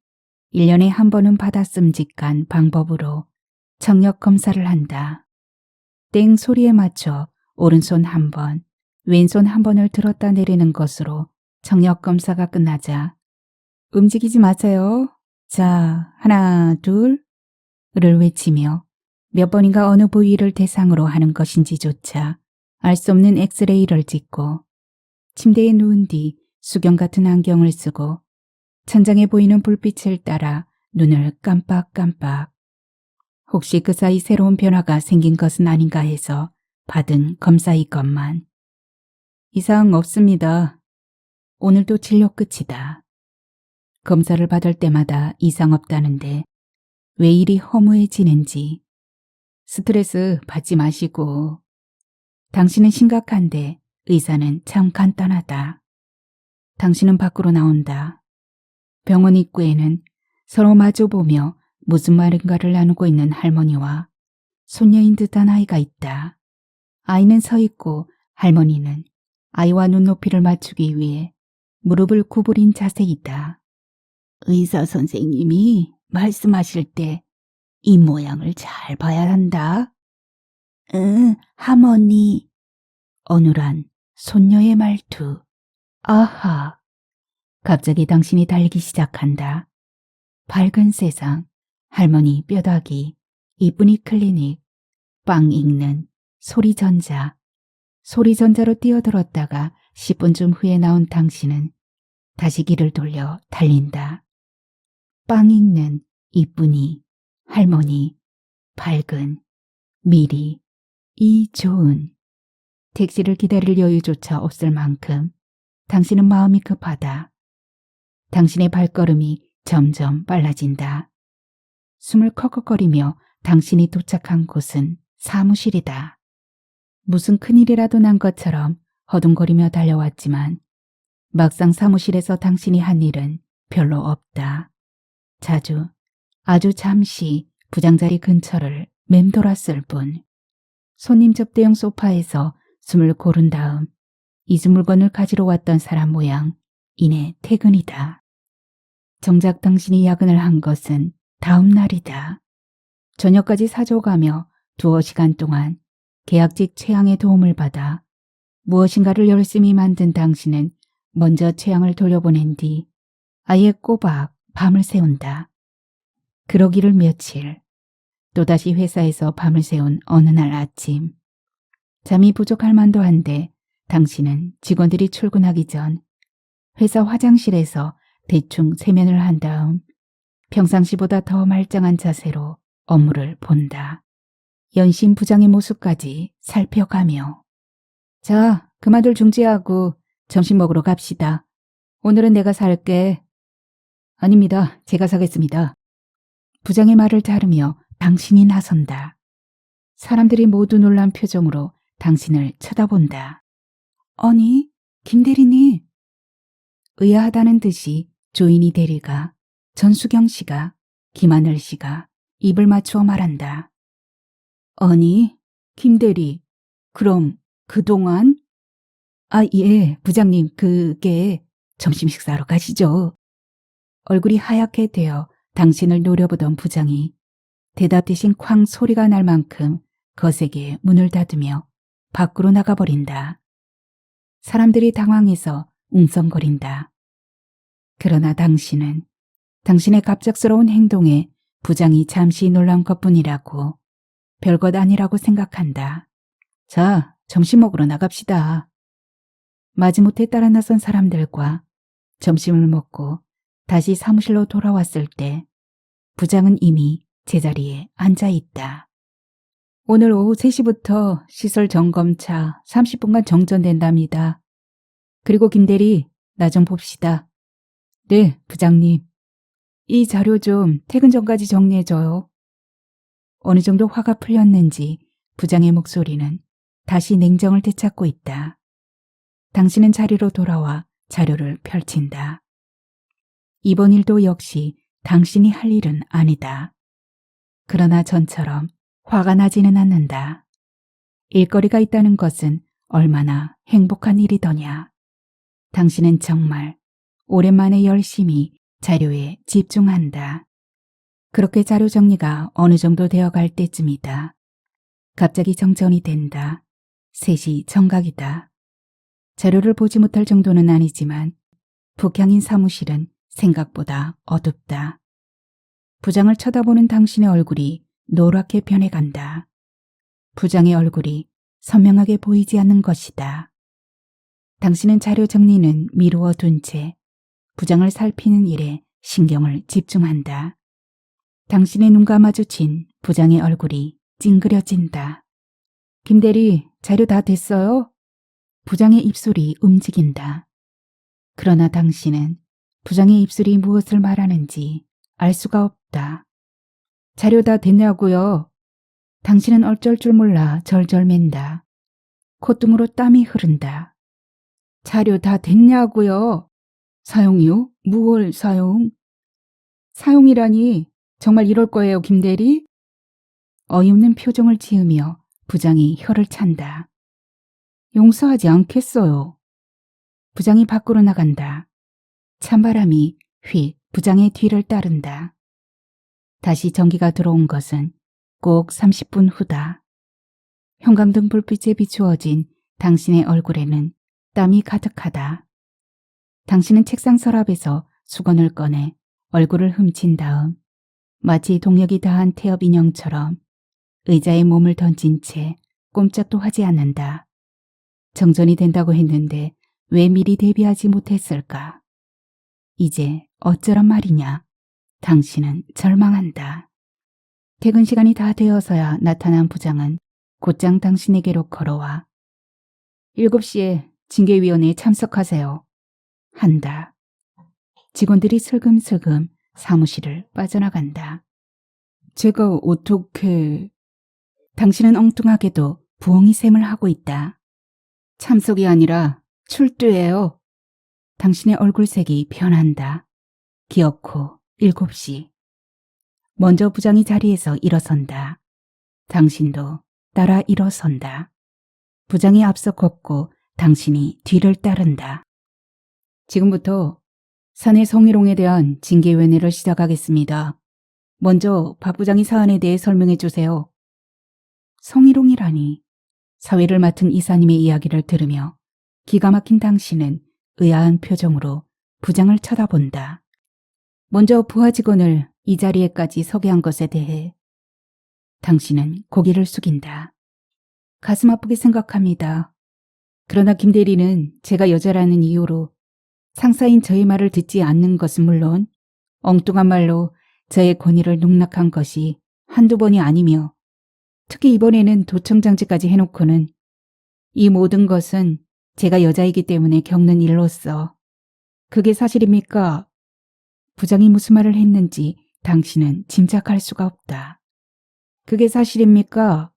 1년에 한 번은 받았음직한 방법으로 청력 검사를 한다. 땡 소리에 맞춰 오른손 한 번, 왼손 한 번을 들었다 내리는 것으로 청력 검사가 끝나자 움직이지 마세요. 자, 하나, 둘을 외치며 몇 번인가 어느 부위를 대상으로 하는 것인지조차 알 수 없는 엑스레이를 찍고 침대에 누운 뒤 수경 같은 안경을 쓰고 천장에 보이는 불빛을 따라 눈을 깜빡깜빡. 혹시 그 사이 새로운 변화가 생긴 것은 아닌가 해서 받은 검사이건만. 이상 없습니다. 오늘도 진료 끝이다. 검사를 받을 때마다 이상 없다는데 왜 이리 허무해지는지. 스트레스 받지 마시고. 당신은 심각한데 의사는 참 간단하다. 당신은 밖으로 나온다. 병원 입구에는 서로 마주보며 무슨 말인가를 나누고 있는 할머니와 손녀인 듯한 아이가 있다. 아이는 서 있고 할머니는 아이와 눈높이를 맞추기 위해 무릎을 구부린 자세이다. 의사 선생님이 말씀하실 때 이 모양을 잘 봐야 한다. 응, 할머니. 어눌한 손녀의 말투. 아하. 갑자기 당신이 달리기 시작한다. 밝은 세상, 할머니 뼈다귀, 이쁜이 클리닉, 빵 읽는 소리전자. 소리전자로 뛰어들었다가 10분쯤 후에 나온 당신은 다시 길을 돌려 달린다. 빵 읽는 이쁜이, 할머니, 밝은 미리 이 좋은 택시를 기다릴 여유조차 없을 만큼 당신은 마음이 급하다. 당신의 발걸음이 점점 빨라진다. 숨을 컥컥거리며 당신이 도착한 곳은 사무실이다. 무슨 큰일이라도 난 것처럼 허둥거리며 달려왔지만 막상 사무실에서 당신이 한 일은 별로 없다. 아주 잠시 부장자리 근처를 맴돌았을 뿐. 손님 접대용 소파에서 숨을 고른 다음 이주 물건을 가지러 왔던 사람 모양 이내 퇴근이다. 정작 당신이 야근을 한 것은 다음 날이다. 저녁까지 사줘가며 두어 시간 동안 계약직 최양의 도움을 받아 무엇인가를 열심히 만든 당신은 먼저 최양을 돌려보낸 뒤 아예 꼬박 밤을 새운다. 그러기를 며칠, 또다시 회사에서 밤을 새운 어느 날 아침. 잠이 부족할 만도 한데 당신은 직원들이 출근하기 전 회사 화장실에서 대충 세면을 한 다음 평상시보다 더 말짱한 자세로 업무를 본다. 연신 부장의 모습까지 살펴가며 자, 그만들 중지하고 점심 먹으러 갑시다. 오늘은 내가 살게. 아닙니다. 제가 사겠습니다. 부장의 말을 따르며 당신이 나선다. 사람들이 모두 놀란 표정으로 당신을 쳐다본다. 아니, 김 대리님. 의아하다는 듯이 조인희 대리가, 전수경 씨가, 김하늘 씨가 입을 맞추어 말한다. 아니, 김 대리, 그럼 그동안? 아, 예, 부장님, 그게 점심 식사하러 가시죠. 얼굴이 하얗게 되어 당신을 노려보던 부장이 대답 대신 쾅 소리가 날 만큼 거세게 문을 닫으며 밖으로 나가버린다. 사람들이 당황해서 웅성거린다. 그러나 당신은 당신의 갑작스러운 행동에 부장이 잠시 놀란 것뿐이라고, 별것 아니라고 생각한다. 자, 점심 먹으러 나갑시다. 마지못해 따라 나선 사람들과 점심을 먹고 다시 사무실로 돌아왔을 때 부장은 이미 제자리에 앉아 있다. 오늘 오후 3시부터 시설 점검차 30분간 정전된답니다. 그리고 김대리, 나 좀 봅시다. 네, 부장님. 이 자료 좀 퇴근 전까지 정리해줘요. 어느 정도 화가 풀렸는지 부장의 목소리는 다시 냉정을 되찾고 있다. 당신은 자리로 돌아와 자료를 펼친다. 이번 일도 역시 당신이 할 일은 아니다. 그러나 전처럼 화가 나지는 않는다. 일거리가 있다는 것은 얼마나 행복한 일이더냐. 당신은 정말 오랜만에 열심히 자료에 집중한다. 그렇게 자료 정리가 어느 정도 되어갈 때쯤이다. 갑자기 정전이 된다. 3시 정각이다. 자료를 보지 못할 정도는 아니지만 북향인 사무실은 생각보다 어둡다. 부장을 쳐다보는 당신의 얼굴이 노랗게 변해간다. 부장의 얼굴이 선명하게 보이지 않는 것이다. 당신은 자료 정리는 미루어 둔 채 부장을 살피는 일에 신경을 집중한다. 당신의 눈과 마주친 부장의 얼굴이 찡그려진다. 김대리, 자료 다 됐어요? 부장의 입술이 움직인다. 그러나 당신은 부장의 입술이 무엇을 말하는지 알 수가 없다. 자료 다 됐냐고요? 당신은 어쩔 줄 몰라 절절맨다. 콧등으로 땀이 흐른다. 자료 다 됐냐고요? 사용이요? 무얼 사용? 사용이라니 정말 이럴 거예요, 김대리? 어이없는 표정을 지으며 부장이 혀를 찬다. 용서하지 않겠어요. 부장이 밖으로 나간다. 찬바람이 휙 부장의 뒤를 따른다. 다시 전기가 들어온 것은 꼭 30분 후다. 형광등 불빛에 비추어진 당신의 얼굴에는 땀이 가득하다. 당신은 책상 서랍에서 수건을 꺼내 얼굴을 훔친 다음 마치 동력이 다한 태엽 인형처럼 의자에 몸을 던진 채 꼼짝도 하지 않는다. 정전이 된다고 했는데 왜 미리 대비하지 못했을까? 이제 어쩌란 말이냐? 당신은 절망한다. 퇴근 시간이 다 되어서야 나타난 부장은 곧장 당신에게로 걸어와 7시에 징계위원회에 참석하세요. 한다. 직원들이 슬금슬금 사무실을 빠져나간다. 제가 어떻게... 당신은 엉뚱하게도 부엉이 셈을 하고 있다. 참석이 아니라 출두예요. 당신의 얼굴색이 변한다. 기어코 7시. 먼저 부장이 자리에서 일어선다. 당신도 따라 일어선다. 부장이 앞서 걷고 당신이 뒤를 따른다. 지금부터 사내 성희롱에 대한 징계위원회를 시작하겠습니다. 먼저 박 부장이 사안에 대해 설명해 주세요. 성희롱이라니. 사회를 맡은 이사님의 이야기를 들으며 기가 막힌 당신은 의아한 표정으로 부장을 쳐다본다. 먼저 부하 직원을 이 자리에까지 서게 한 것에 대해 당신은 고개를 숙인다. 가슴 아프게 생각합니다. 그러나 김 대리는 제가 여자라는 이유로 상사인 저의 말을 듣지 않는 것은 물론 엉뚱한 말로 저의 권위를 농락한 것이 한두 번이 아니며 특히 이번에는 도청장치까지 해놓고는 이 모든 것은 제가 여자이기 때문에 겪는 일로서 그게 사실입니까? 부장이 무슨 말을 했는지 당신은 짐작할 수가 없다. 그게 사실입니까?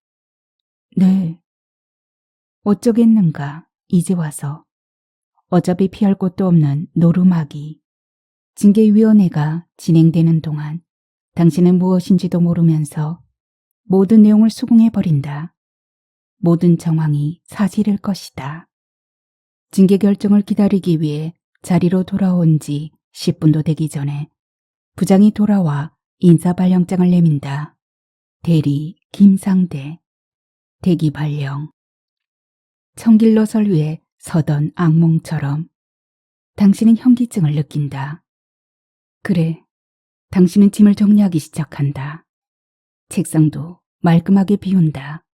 네. 어쩌겠는가 이제 와서. 어차피 피할 곳도 없는 노루마기. 징계위원회가 진행되는 동안 당신은 무엇인지도 모르면서 모든 내용을 수긍해버린다. 모든 정황이 사실일 것이다. 징계 결정을 기다리기 위해 자리로 돌아온 지 10분도 되기 전에 부장이 돌아와 인사 발령장을 내민다. 대리 김상대. 대기 발령. 청길로설 위에 서던 악몽처럼 당신은 현기증을 느낀다. 그래, 당신은 짐을 정리하기 시작한다. 책상도 말끔하게 비운다.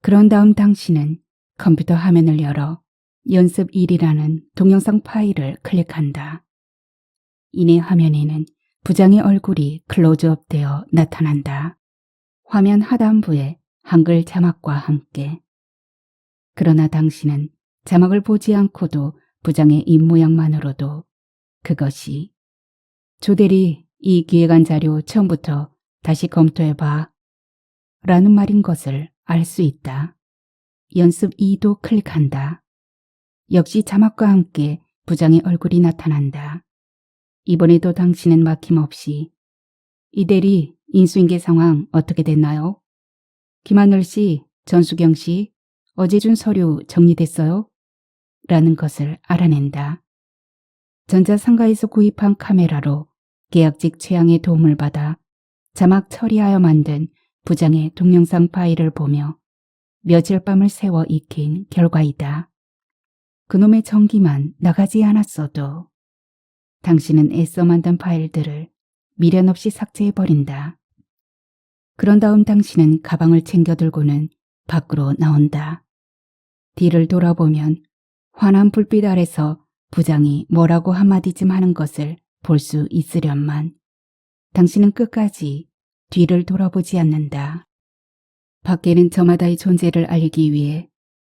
그런 다음 당신은 컴퓨터 화면을 열어 연습 1이라는 동영상 파일을 클릭한다. 이내 화면에는 부장의 얼굴이 클로즈업 되어 나타난다. 화면 하단부에 한글 자막과 함께. 그러나 당신은 자막을 보지 않고도 부장의 입모양만으로도 그것이 조대리 이 기획안 자료 처음부터 다시 검토해봐 라는 말인 것을 알 수 있다. 연습 2도 클릭한다. 역시 자막과 함께 부장의 얼굴이 나타난다. 이번에도 당신은 막힘없이 이 대리 인수인계 상황 어떻게 됐나요? 김하늘 씨, 전수경 씨, 어제 준 서류 정리됐어요? 라는 것을 알아낸다. 전자상가에서 구입한 카메라로 계약직 최양의 도움을 받아 자막 처리하여 만든 부장의 동영상 파일을 보며 며칠 밤을 새워 익힌 결과이다. 그놈의 전기만 나가지 않았어도 당신은 애써 만든 파일들을 미련 없이 삭제해버린다. 그런 다음 당신은 가방을 챙겨 들고는 밖으로 나온다. 뒤를 돌아보면 환한 불빛 아래서 부장이 뭐라고 한마디쯤 하는 것을 볼 수 있으련만 당신은 끝까지 뒤를 돌아보지 않는다. 밖에는 저마다의 존재를 알리기 위해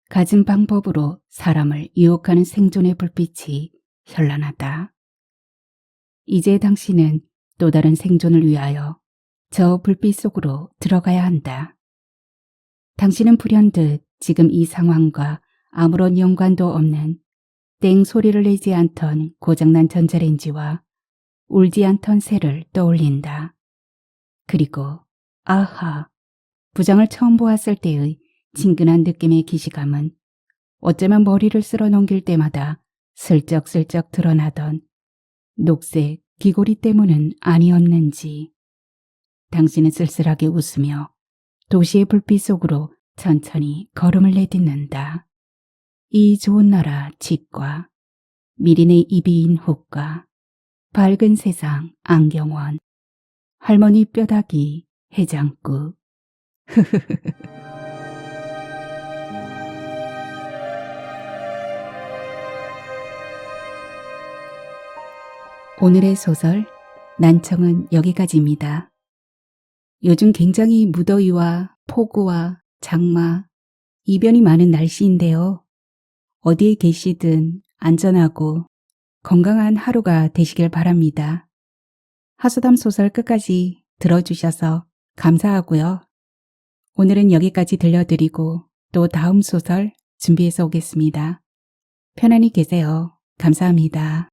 가진 방법으로 사람을 유혹하는 생존의 불빛이 현란하다. 이제 당신은 또 다른 생존을 위하여 저 불빛 속으로 들어가야 한다. 당신은 불현듯 지금 이 상황과 아무런 연관도 없는 땡 소리를 내지 않던 고장난 전자레인지와 울지 않던 새를 떠올린다. 그리고 아하, 부장을 처음 보았을 때의 친근한 느낌의 기시감은 어쩌면 머리를 쓸어 넘길 때마다 슬쩍슬쩍 드러나던 녹색 귀고리 때문은 아니었는지. 당신은 쓸쓸하게 웃으며 도시의 불빛 속으로 천천히 걸음을 내딛는다. 이 좋은 나라 치과, 미린의 이비인 후과, 밝은 세상 안경원, 할머니 뼈다귀 해장국. 오늘의 소설 난청은 여기까지입니다. 요즘 굉장히 무더위와 폭우와 장마, 이변이 많은 날씨인데요. 어디에 계시든 안전하고 건강한 하루가 되시길 바랍니다. 하소담 소설 끝까지 들어주셔서 감사하고요. 오늘은 여기까지 들려드리고 또 다음 소설 준비해서 오겠습니다. 편안히 계세요. 감사합니다.